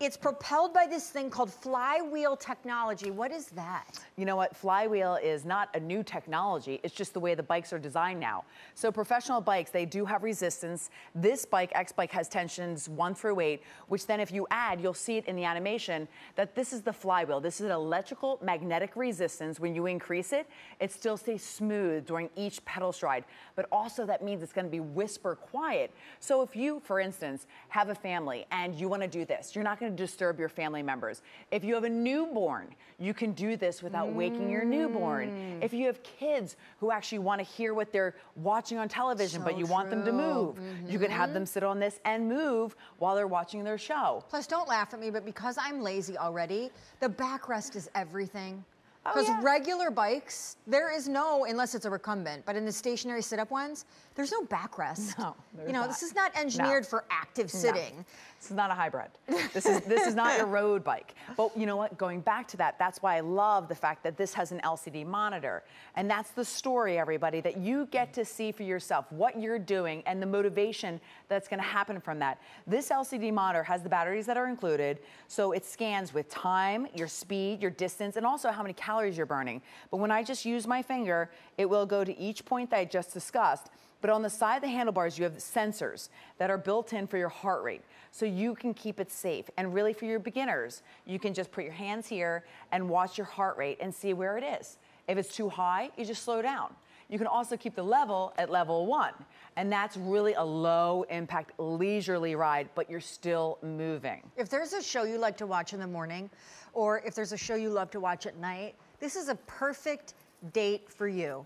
It's propelled by this thing called flywheel technology. What is that?
You know what? Flywheel is not a new technology. It's just the way the bikes are designed now. So professional bikes, they do have resistance. This bike, X-Bike, has tensions 1 through 8, which then if you add, you'll see it in the animation, that this is the flywheel. This is an electrical magnetic resistance. When you increase it, it still stays smooth during each pedal stride. But also that means it's going to be whisper quiet. So if you, for instance, have a family and you want to do this, you're not going to disturb your family members. If you have a newborn, you can do this without waking your newborn. If you have kids who actually want to hear what they're watching on television, but you want them to move, you could have them sit on this and move while they're watching their show.
Plus, don't laugh at me, but because I'm lazy already, the backrest is everything. Because regular bikes, there is no, unless it's a recumbent, but in the stationary sit-up ones, there's no backrest.
No,
you know, this is not engineered for active sitting.
No. This is not a hybrid. This is not your road bike. But you know what? Going back to that, that's why I love the fact that this has an LCD monitor. And that's the story, everybody, that you get to see for yourself what you're doing and the motivation that's going to happen from that. This LCD monitor has the batteries that are included, so it scans with time, your speed, your distance, and also how many calories you're burning. But when I just use my finger, it will go to each point that I just discussed. But on the side of the handlebars, you have sensors that are built in for your heart rate, so you can keep it safe. And really for your beginners, you can just put your hands here and watch your heart rate and see where it is. If it's too high, you just slow down. You can also keep the level at level 1. And that's really a low impact, leisurely ride, but you're still moving.
If there's a show you like to watch in the morning, or if there's a show you love to watch at night, this is a perfect date for you.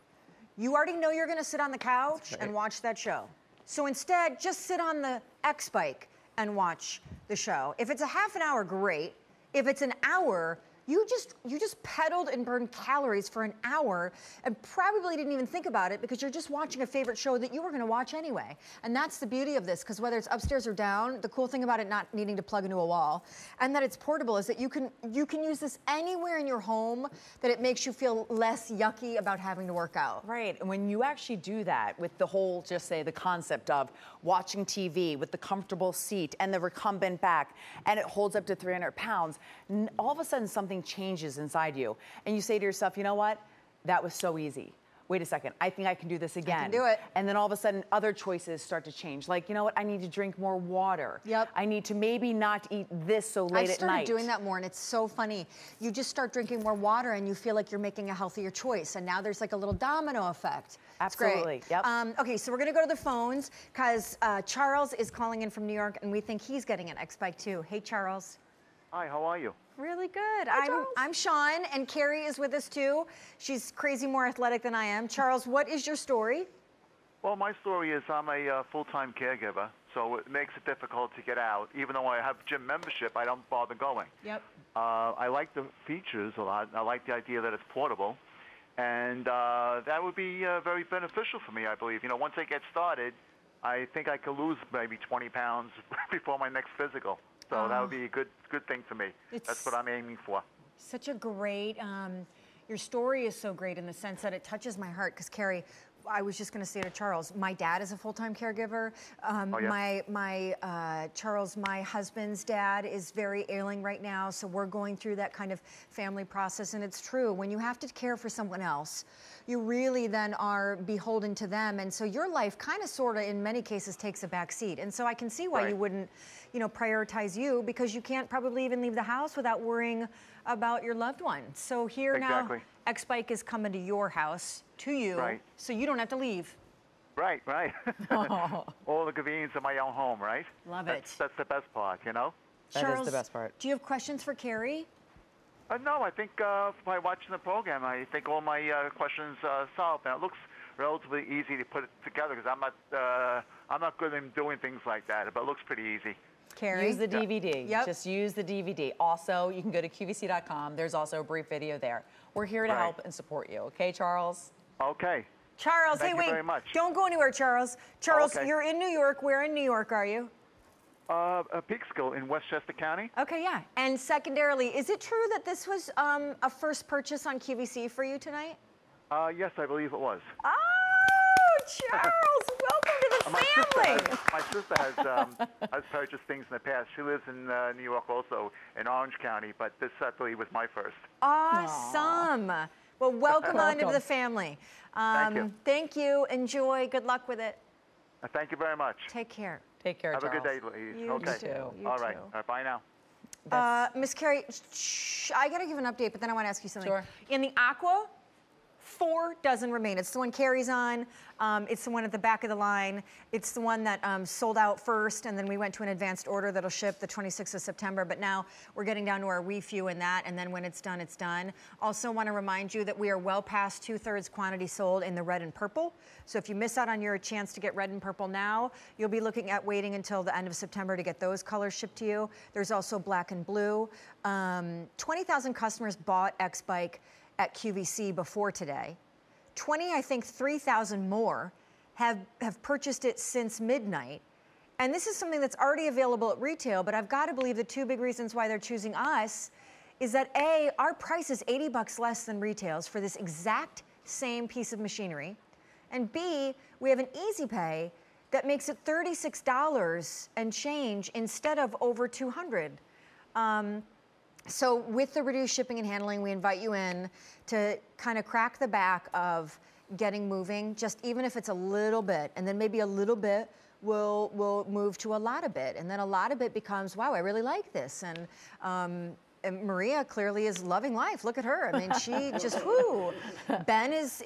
You already know you're gonna sit on the couch and watch that show. So instead, just sit on the X-Bike and watch the show. If it's a half an hour, great. If it's an hour, you just pedaled and burned calories for an hour and probably didn't even think about it because you're just watching a favorite show that you were gonna watch anyway. And that's the beauty of this, because whether it's upstairs or down, the cool thing about it not needing to plug into a wall and that it's portable is that you can use this anywhere in your home, that it makes you feel less yucky about having to work out.
Right, and when you actually do that with the whole, just say the concept of watching TV with the comfortable seat and the recumbent back, and it holds up to 300 pounds, all of a sudden something changes inside you. And you say to yourself, you know what? That was so easy. Wait a second, I think I can do this again.
I can do it.
And then all of a sudden, other choices start to change. Like, you know what? I need to drink more water.
Yep.
I need to maybe not eat this so late at night.
I've started doing that more, and it's so funny. You just start drinking more water, and you feel like you're making a healthier choice. And now there's like a little domino effect.
Absolutely.
It's great.
Yep.
Okay, so we're gonna go to the phones because Charles is calling in from New York, and we think he's getting an X-Bike too. Hey, Charles.
Hi, how are you?
Really good.
Hi, Charles.
I'm Sean, and Carrie is with us too. She's crazy more athletic than I am. Charles, what is your story?
Well, my story is I'm a full-time caregiver, so it makes it difficult to get out. Even though I have gym membership, I don't bother going.
Yep.
I like the features a lot. I like the idea that it's portable, and that would be very beneficial for me, I believe. You know, once I get started, I think I could lose maybe 20 pounds before my next physical. So that would be a good thing for me. That's what I'm aiming for.
Such a great, your story is so great in the sense that it touches my heart, because Carrie, I was just going to say to Charles, my dad is a full-time caregiver. Charles, my husband's dad, is very ailing right now, so we're going through that kind of family process. And it's true, when you have to care for someone else, you really then are beholden to them. And so your life kind of, sort of, in many cases, takes a back seat. And so I can see why you wouldn't, you know, prioritize you, because you can't probably even leave the house without worrying about your loved one. So here now, X-Bike is coming to your house, to you, so you don't have to leave.
Right. All the convenience of my own home, right?
Love it.
That's the best part, you know?
That is the best part.
Do you have questions for Carrie?
No, I think by watching the program, I think all my questions solved. Now, it looks relatively easy to put it together, because I'm not good in doing things like that, but it looks pretty easy.
Carrie?
Use the DVD. Just use the DVD. Also, you can go to QVC.com. There's also a brief video there. We're here to help and support you. Okay, Charles?
Okay.
Charles,
Thank you very much.
Don't go anywhere, Charles. Charles, you're in New York. Where in New York are you?
Peekskill in Westchester County.
Okay, yeah. And secondarily, is it true that this was a first purchase on QVC for you tonight?
Yes, I believe it was.
Oh, Charles, welcome to the family.
My sister has purchased things in the past. She lives in New York also, in Orange County, but this, I believe, was my first.
Awesome. Well, welcome on into the family.
Thank you.
Thank you. Enjoy. Good luck with it.
Thank you very much.
Take care.
Take care,
Have
Charles.
a good day, ladies.
You too. You
All right.
too.
Bye now.
Miss Carrie, I got to give an update, but then I want to ask you something.
Sure.
In the Aqua, 4 dozen remain. It's the one Carrie's on. It's the one at the back of the line. It's the one that sold out first, and then we went to an advanced order that'll ship the 26th of September. But now we're getting down to our wee few in that, and then when it's done, it's done. Also want to remind you that we are well past 2/3 quantity sold in the red and purple. So if you miss out on your chance to get red and purple now, you'll be looking at waiting until the end of September to get those colors shipped to you. There's also black and blue. 20,000 customers bought X-Bike at QVC before today. 3,000 more have purchased it since midnight. And this is something that's already available at retail, but I've got to believe the 2 big reasons why they're choosing us is that A, our price is $80 less than retails for this exact same piece of machinery. And B, we have an easy pay that makes it $36 and change instead of over $200. So with the reduced shipping and handling, we invite you in to kind of crack the back of getting moving, just even if it's a little bit, and then maybe a little bit will move to a lot of bit, and then a lot of bit becomes, wow, I really like this. And Maria clearly is loving life. Look at her. I mean, she just, whoo. Ben is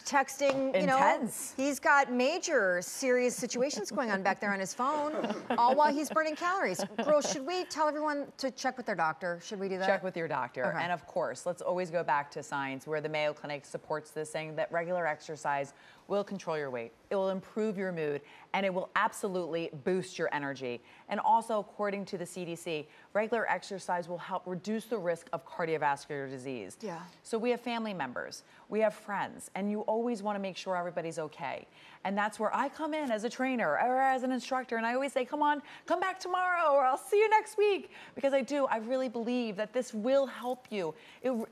texting, you know. He's got major serious situations going on back there on his phone, all while he's burning calories. Girls, should we tell everyone to check with their doctor? Should we do that?
Check with your doctor. Okay. And of course, let's always go back to science, where the Mayo Clinic supports this, saying that regular exercise will control your weight. It will improve your mood, and it will absolutely boost your energy. And also, according to the CDC, regular exercise will help reduce the risk of cardiovascular disease.
Yeah.
So we have family members, we have friends, and you always want to make sure everybody's okay. And that's where I come in as a trainer or as an instructor, and I always say, come on, come back tomorrow, or I'll see you next week. Because I really believe that this will help you.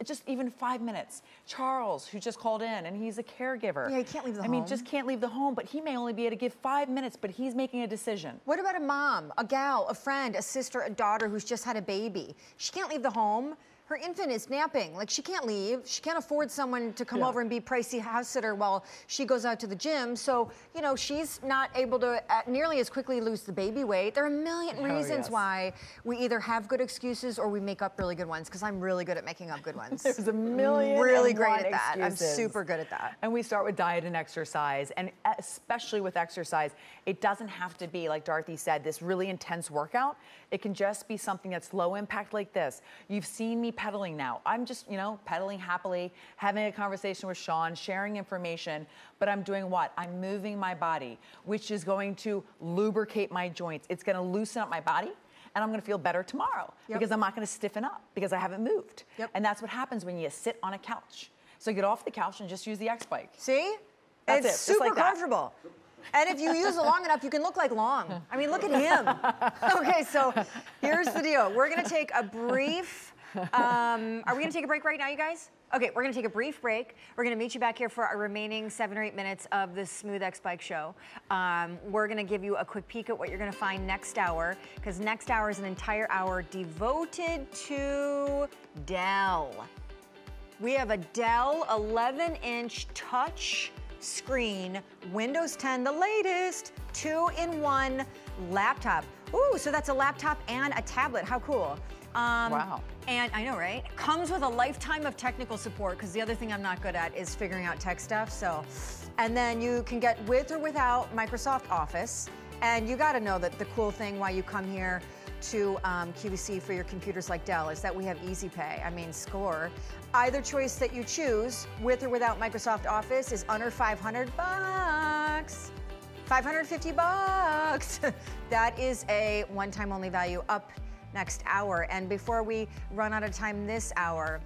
Just even 5 minutes. Charles, who just called in, and he's a caregiver.
Yeah, he can't leave the home.
I mean, just can't leave the home, but he may only be able to give 5 minutes, but he's making a decision.
What about a mom, a gal, a friend, a sister, a daughter who's just had a baby? She can't leave the home. her infant is napping. Like, she can't leave. She can't afford someone to come over and be pricey house sitter while she goes out to the gym. So, you know, she's not able to nearly as quickly lose the baby weight. There are a million reasons why we either have good excuses or we make up really good ones, because I'm really good at making up good ones.
There's a million
really
and
great
one
at that.
excuses.
I'm super good at that.
And we start with diet and exercise, and especially with exercise, it doesn't have to be, like Dorothy said, this really intense workout. It can just be something that's low impact like this. You've seen me pedaling now. I'm just, you know, pedaling happily, having a conversation with Sean, sharing information, but I'm doing what? I'm moving my body, which is going to lubricate my joints. It's gonna loosen up my body, and I'm gonna feel better tomorrow because I'm not gonna stiffen up because I haven't moved. And that's what happens when you sit on a couch. So get off the couch and just use the X-Bike.
See?
That's
it's
it,
super
like
comfortable. And if you use it long enough, you can look like Long. I mean, look at him. Okay, so here's the deal. We're gonna take a brief, are we gonna take a break right now, you guys? Okay, we're gonna take a brief break. We're gonna meet you back here for our remaining 7 or 8 minutes of the smoothXbike show. We're gonna give you a quick peek at what you're gonna find next hour, because next hour is an entire hour devoted to Dell. We have a Dell 11-inch touch screen, Windows 10, the latest, 2-in-1 laptop. Ooh, so that's a laptop and a tablet. How cool.
Wow.
And I know, right? Comes with a lifetime of technical support, because the other thing I'm not good at is figuring out tech stuff. So, and then you can get with or without Microsoft Office. And you got to know that the cool thing why you come here to QVC for your computers like Dell is that we have Easy Pay. I mean, score. Either choice that you choose, with or without Microsoft Office, is under 500 bucks. 550 bucks. That is a one-time only value up next hour. And before we run out of time this hour,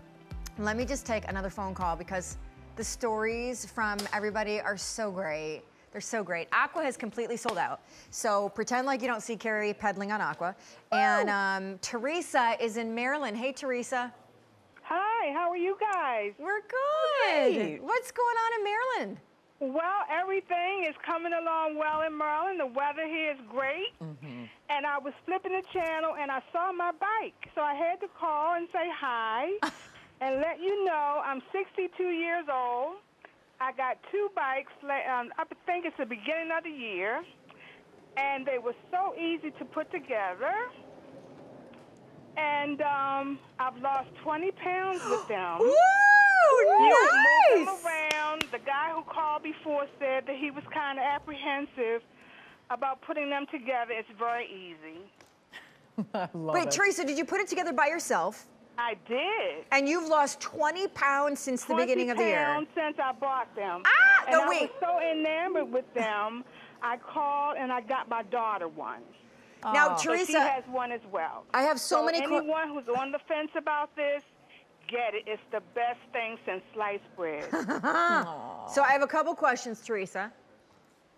let me just take another phone call, because the stories from everybody are so great. They're so great. Aqua has completely sold out. So pretend like you don't see Carrie pedaling on Aqua. And Teresa is in Maryland. Hey, Teresa.
Hi, how are you guys?
We're good.
Great.
What's going on in Maryland?
Well, everything is coming along well in Maryland. The weather here is great. And I was flipping the channel and I saw my bike. So I had to call and say hi and let you know I'm 62 years old. I got 2 bikes, I think it's the beginning of the year, and they were so easy to put together. And I've lost 20 pounds with them.
Woo!
You can move
Nice!
them around. The guy who called before said that he was kind of apprehensive about putting them together. It's very easy.
I love
Wait,
it.
Teresa, did you put it together by yourself?
I did.
And you've lost 20 pounds since the beginning of the year.
20 pounds since I bought them.
Ah,
and
no,
I
wait.
was so enamored with them, I called and I got my daughter one.
Now,
So
Teresa,
she has one as well.
I have so many
anyone who's on the fence about this, get it. It's the best thing since sliced bread.
So I have a couple questions, Teresa.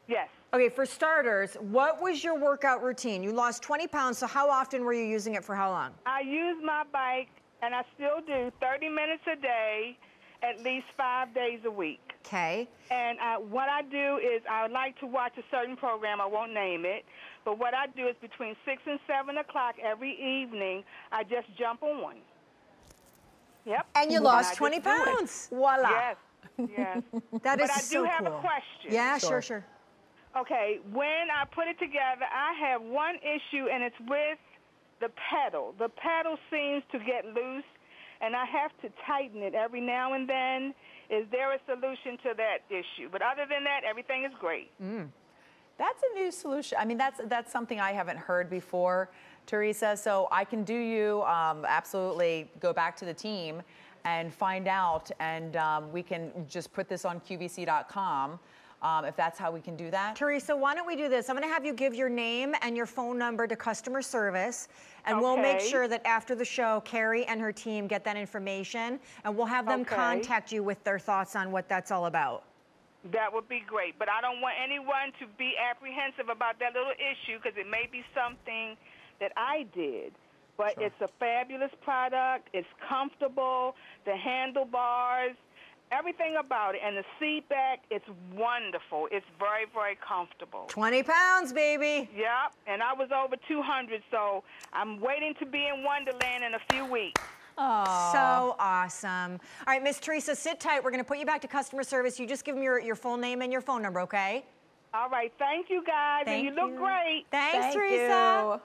Yes.
Okay, for starters, what was your workout routine? You lost 20 pounds, so how often were you using it for how long?
I use my bike, and I still do, 30 minutes a day, at least 5 days a week.
Okay.
And what I do is I like to watch a certain program. I won't name it. But what I do is between 6 and 7 o'clock every evening, I just jump on one. Yep.
And you lost 20 pounds. Voila.
Yes. Yes.
That is
But I
so
do have
cool.
a question.
Yeah, sure.
Okay, when I put it together, I have one issue, and it's with the pedal. The pedal seems to get loose, and I have to tighten it every now and then. Is there a solution to that issue? But other than that, everything is great.
That's a new solution. I mean, that's something I haven't heard before, Teresa. So I can do you absolutely go back to the team and find out, and we can just put this on QVC.com. If that's how we can do that.
Teresa, why don't we do this? I'm going to have you give your name and your phone number to customer service, and we'll make sure that after the show, Carrie and her team get that information, and we'll have them contact you with their thoughts on what that's all about.
That would be great, but I don't want anyone to be apprehensive about that little issue, because it may be something that I did. But it's a fabulous product. It's comfortable. The handlebars, everything about it, and the seat back, it's wonderful. It's very, very comfortable.
20 pounds, baby.
Yep, and I was over 200, so I'm waiting to be in Wonderland in a few weeks.
So awesome. All right, Miss Teresa, sit tight. We're going to put you back to customer service. You just give them your full name and your phone number, okay?
All right, thank you guys,
Thank
and you look great.
Thanks, Teresa.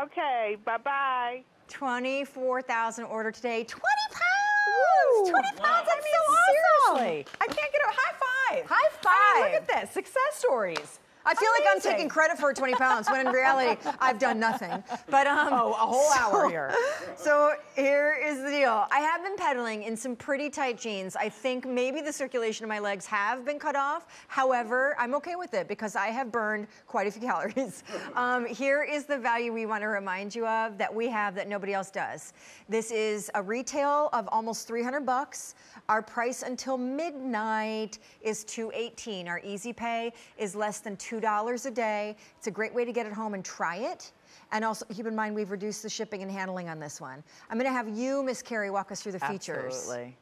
Okay, bye-bye.
24,000 ordered today. 20 pounds! 20 pounds, that's so awesome!
Seriously. I can't get a high five.
High five.
I mean, look at this, success stories.
I feel like I'm taking credit for 20 pounds, when in reality, I've done nothing. But
a whole hour here.
So here is the deal. I have been pedaling in some pretty tight jeans. I think maybe the circulation of my legs have been cut off. However, I'm okay with it because I have burned quite a few calories. Here is the value we want to remind you of that we have that nobody else does. This is a retail of almost 300 bucks. Our price until midnight is $218. Our easy pay is less than $2 a day. It's a great way to get it home and try it. And also keep in mind, we've reduced the shipping and handling on this one. I'm gonna have you, Miss Carrie, walk us through the features.
Absolutely.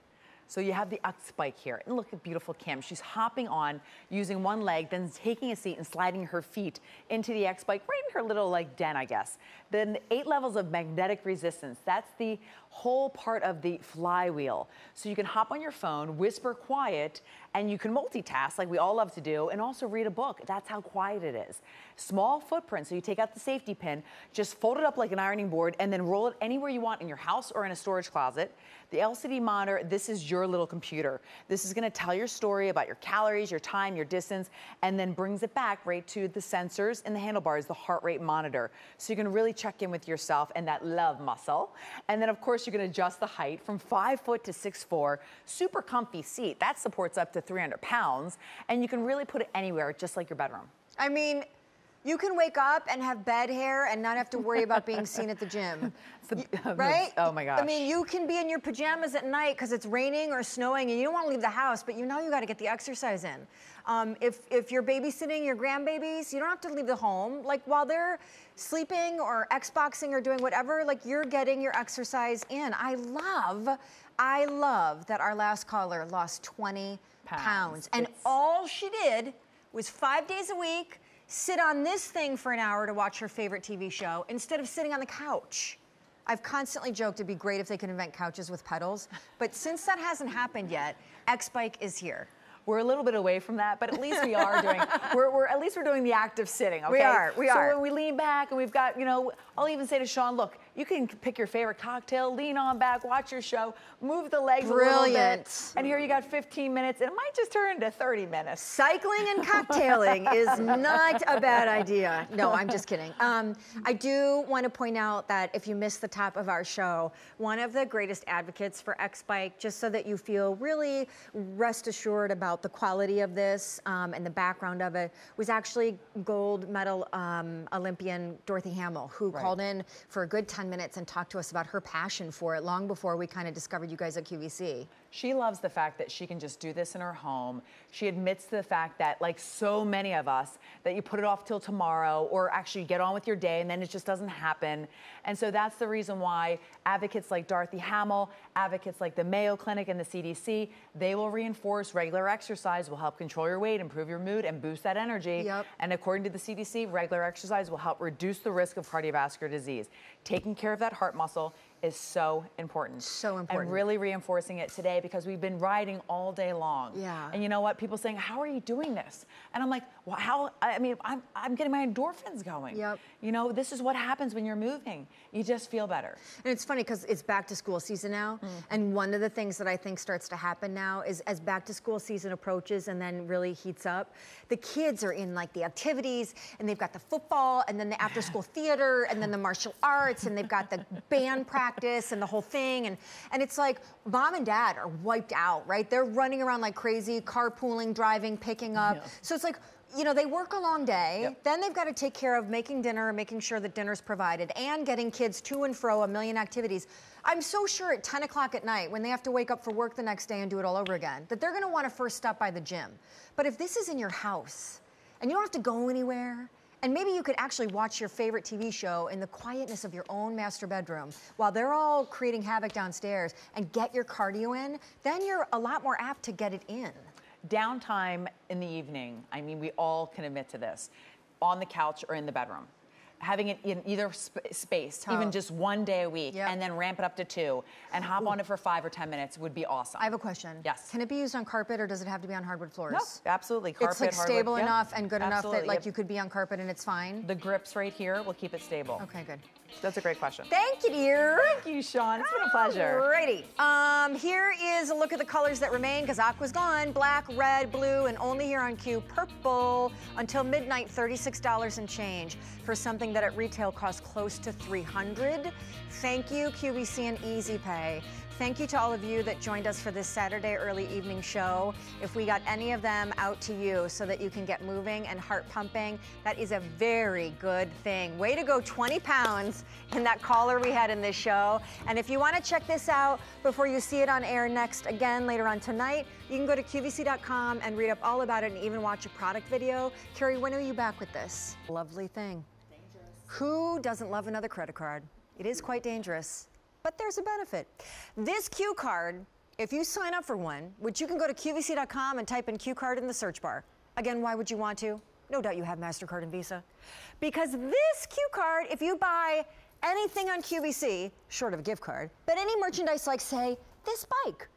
So you have the X-Bike here, and look at beautiful Kim. She's hopping on, using one leg, then taking a seat and sliding her feet into the X-Bike, right in her little like den, I guess. Then 8 levels of magnetic resistance. That's the whole part of the flywheel. So you can hop on your phone, whisper quiet, and you can multitask like we all love to do, and also read a book. That's how quiet it is. Small footprint, so you take out the safety pin, just fold it up like an ironing board, and then roll it anywhere you want in your house or in a storage closet. The LCD monitor, this is your little computer. This is gonna tell your story about your calories, your time, your distance, and then brings it back right to the sensors and the handlebars, the heart rate monitor. So you can really check in with yourself and that love muscle. And then of course you can adjust the height from 5 foot to 6'4", super comfy seat. That supports up to 300 pounds, and you can really put it anywhere, just like your bedroom.
I mean, you can wake up and have bed hair and not have to worry about being seen at the gym. Right?
Oh my gosh.
I mean, you can be in your pajamas at night because it's raining or snowing and you don't want to leave the house, but you know you got to get the exercise in. If you're babysitting your grandbabies, you don't have to leave the home. Like while they're sleeping or Xboxing or doing whatever, like you're getting your exercise in. I love that our last caller lost 20 pounds. And all she did was 5 days a week, sit on this thing for an hour to watch her favorite TV show instead of sitting on the couch. I've constantly joked it'd be great if they could invent couches with pedals, but since that hasn't happened yet, X-Bike is here.
We're a little bit away from that, but at least we are doing, at least we're doing the active sitting, okay?
We are.
So when we lean back and we've got, you know, I'll even say to Sean, look, you can pick your favorite cocktail, lean on back, watch your show, move the legs a little bit. And here you got 15 minutes, and it might just turn into 30 minutes.
Cycling and cocktailing is not a bad idea. No, I'm just kidding. I do want to point out that if you missed the top of our show, one of the greatest advocates for X-Bike, just so that you feel really rest assured about the quality of this and the background of it, was actually gold medal Olympian Dorothy Hamill, who called in for a good 10 minutes and talked to us about her passion for it long before we kind of discovered you guys at QVC.
She loves the fact that she can just do this in her home. She admits to the fact that, like so many of us, that you put it off till tomorrow or actually get on with your day and then it just doesn't happen. And so that's the reason why advocates like Dorothy Hamill, advocates like the Mayo Clinic and the CDC, they will reinforce regular exercise will help control your weight, improve your mood, and boost that energy.
Yep.
And according to the CDC, regular exercise will help reduce the risk of cardiovascular disease. Taking care of that heart muscle is so important.
So important.
And really reinforcing it today because we've been riding all day long.
Yeah.
And you know what? People saying, how are you doing this? And I'm like, well, how? I mean, I'm getting my endorphins going.
Yep.
You know, this is what happens when you're moving. You just feel better.
And it's funny because it's back to school season now. And one of the things that I think starts to happen now is as back to school season approaches and then really heats up, the kids are in like the activities and they've got the football and then the after school theater and then the martial arts and they've got the band practice and the whole thing. And it's like mom and dad are wiped out, right? They're running around like crazy, carpooling, driving, picking up. Yeah. So it's like, you know, they work a long day,
Yep.
Then they've got to take care of making dinner, making sure that dinner's provided, and getting kids to and fro a million activities. I'm so sure at 10 o'clock at night, when they have to wake up for work the next day and do it all over again, that they're gonna wanna first stop by the gym. But if this is in your house, and you don't have to go anywhere, and maybe you could actually watch your favorite TV show in the quietness of your own master bedroom while they're all creating havoc downstairs and get your cardio in, then you're a lot more apt to get it in.
Downtime in the evening, I mean, we all can admit to this, on the couch or in the bedroom. having it in either space, even just 1 day a week, and then ramp it up to 2, and hop on it for 5 or 10 minutes would be awesome.
I have a question.
Yes.
Can it be used on carpet, or does it have to be on hardwood floors?
No, absolutely. Carpet,
it's like stable
hardwood,
enough and good enough that like
Yep.
you could be on carpet and it's fine?
The grips right here will keep it stable.
Okay, good.
That's a great question.
Thank you, dear.
Thank you, Sean. It's been a pleasure.
Alrighty. Here is a look at the colors that remain, because aqua's gone. Black, red, blue, and only here on Q, purple. Until midnight, $36 and change for something that at retail costs close to $300. Thank you, QVC and Easy Pay. Thank you to all of you that joined us for this Saturday early evening show. If we got any of them out to you so that you can get moving and heart pumping, that is a very good thing. Way to go, 20 pounds in that caller we had in this show. And if you want to check this out before you see it on air next again later on tonight, you can go to QVC.com and read up all about it and even watch a product video. Carrie, when are you back with this? Lovely thing. Dangerous. Who doesn't love another credit card? It is quite dangerous. But there's a benefit. This Q card, if you sign up for one, which you can go to QVC.com and type in Q card in the search bar. Again, why would you want to? No doubt you have MasterCard and Visa. Because this Q card, if you buy anything on QVC, short of a gift card, but any merchandise like, say, this bike,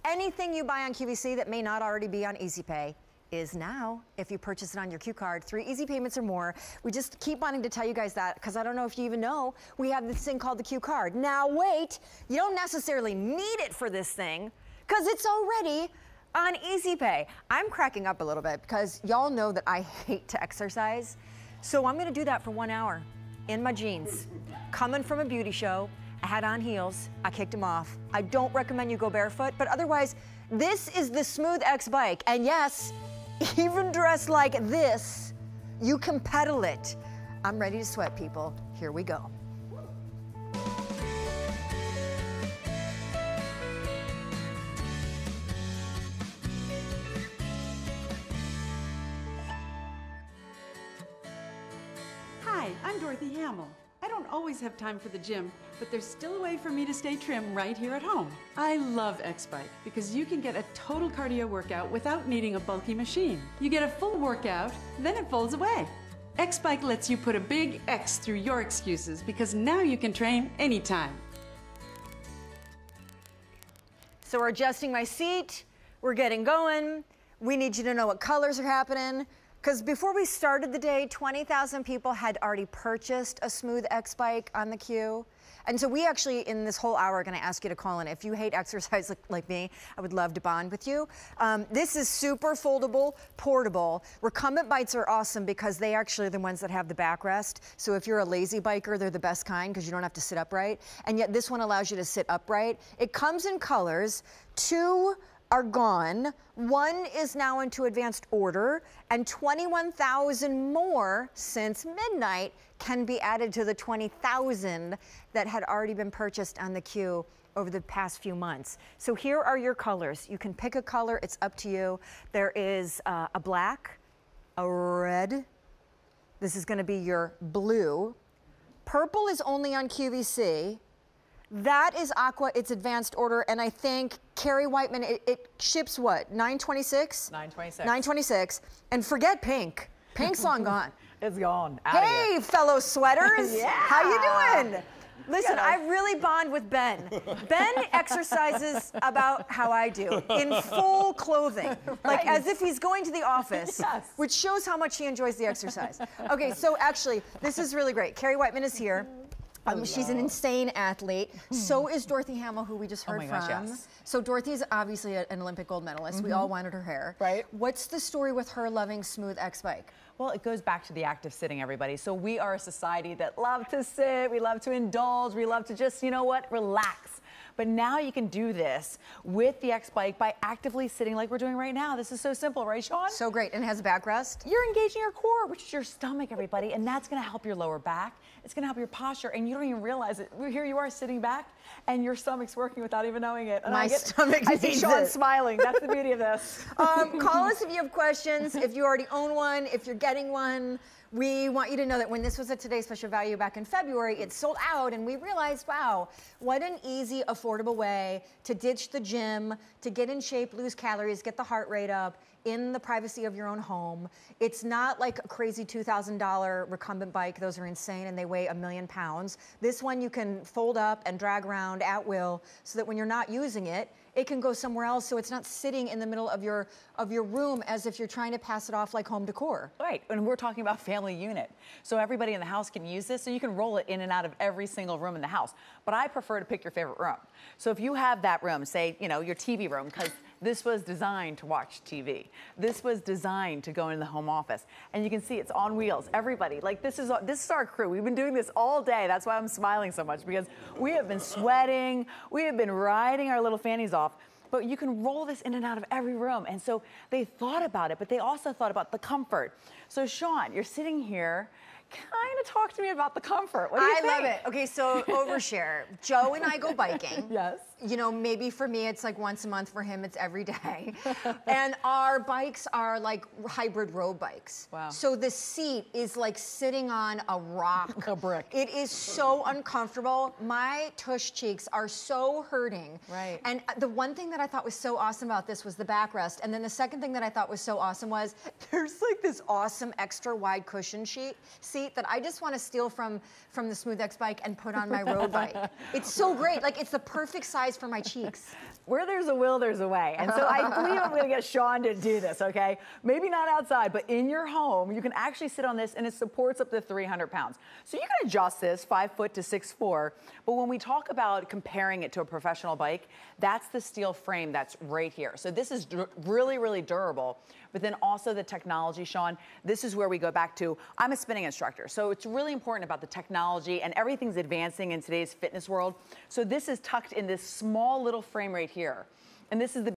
anything you buy on QVC that may not already be on Easy Pay, is now, if you purchase it on your Q card, 3 easy payments or more. We just keep wanting to tell you guys that, because I don't know if you even know, we have this thing called the Q card. Now wait, you don't necessarily need it for this thing, because it's already on Easy Pay. I'm cracking up a little bit, because y'all know that I hate to exercise, so I'm gonna do that for 1 hour, in my jeans, coming from a beauty show. I had on heels, I kicked them off. I don't recommend you go barefoot, but otherwise, this is the smoothXbike, and yes, even dressed like this, you can pedal it. I'm ready to sweat, people. Here we go.
Hi, I'm Dorothy Hamill. I don't always have time for the gym, but there's still a way for me to stay trim right here at home. I love XBike because you can get a total cardio workout without needing a bulky machine. You get a full workout, then it folds away. XBike lets you put a big X through your excuses because now you can train anytime.
So we're adjusting my seat, we're getting going. We need you to know what colors are happening. Because before we started the day, 20,000 people had already purchased a smoothXbike on the queue. And so we actually, in this whole hour, are going to ask you to call in. If you hate exercise like me, I would love to bond with you. This is super foldable, portable. Recumbent bikes are awesome because they actually are the ones that have the backrest. So if you're a lazy biker, they're the best kind because you don't have to sit upright. And yet this one allows you to sit upright. It comes in colors. 2 are gone. 1 is now into advanced order, and 21,000 more since midnight can be added to the 20,000 that had already been purchased on the queue over the past few months. So here are your colors. You can pick a color, it's up to you. There is a black, a red, this is gonna be your blue. Purple is only on QVC. That is Aqua, it's advanced order, and I think Carrie Whiteman, it ships what, 9/26?
9/26.
9/26, and forget pink. Pink's long gone.
It's gone.
Hey, fellow sweaters.
Yeah.
How you doing? Listen, I really bond with Ben. Ben exercises about how I do, in full clothing, like as if he's going to the office, which shows how much he enjoys the exercise. Okay, so actually, this is really great. Carrie Whiteman is here. She's an insane athlete. So is Dorothy Hamill, who we just heard from.
Yes.
So Dorothy is obviously an Olympic gold medalist. We all wanted her hair.
Right.
What's the story with her loving smoothXbike?
Well, it goes back to the act of sitting, everybody. So we are a society that love to sit, we love to indulge, we love to just, you know what, relax. But now you can do this with the X-Bike by actively sitting like we're doing right now. This is so simple, right, Sean?
So great, and it has a backrest?
You're engaging your core, which is your stomach, everybody, and that's gonna help your lower back. It's gonna help your posture, and you don't even realize it. Here you are sitting back, and your stomach's working without even knowing it. And
My stomach
I see
needs
Sean
it.
smiling. That's the beauty of this.
Call us if you have questions, if you already own one, if you're getting one. We want you to know that when this was a Today Special Value back in February, it sold out, and we realized, wow, what an easy, affordable way to ditch the gym, to get in shape, lose calories, get the heart rate up, in the privacy of your own home. It's not like a crazy $2,000 recumbent bike. Those are insane and they weigh 1,000,000 pounds. This one you can fold up and drag around at will so that when you're not using it, it can go somewhere else, so it's not sitting in the middle of your room as if you're trying to pass it off like home decor.
Right, and we're talking about family unit. So everybody in the house can use this, so you can roll it in and out of every single room in the house. But I prefer to pick your favorite room. So if you have that room, say, you know, your TV room, because this was designed to watch TV. This was designed to go in the home office. And you can see it's on wheels. Everybody, like this is our crew. We've been doing this all day. That's why I'm smiling so much, because we have been sweating. We have been riding our little fannies off. But you can roll this in and out of every room. And so they thought about it, but they also thought about the comfort. So Sean, you're sitting here. Kind of talk to me about the comfort. What do you think?
I love it. Okay, so overshare. Joe and I go biking.
Yes.
You know, maybe for me it's like once a month. For him, it's every day. And our bikes are like hybrid road bikes.
Wow.
So the seat is like sitting on a rock.
A brick.
It is so uncomfortable. My tush cheeks are so hurting.
Right.
And the one thing that I thought was so awesome about this was the backrest. And then the second thing that I thought was so awesome was there's like this awesome extra wide cushion seat that I just want to steal from the smoothXbike and put on my road bike. It's so great. Like, it's the perfect size for my cheeks.
Where there's a will, there's a way. And so I believe I'm going to get Sean to do this, okay? Maybe not outside, but in your home, you can actually sit on this, and it supports up to 300 pounds. So you can adjust this 5 foot to 6'4". But when we talk about comparing it to a professional bike, that's the steel frame that's right here. So this is really, really durable. But then also the technology, Sean, this is where we go back to, I'm a spinning instructor. So it's really important about the technology, and everything's advancing in today's fitness world. So this is tucked in this small little frame right here. And this is the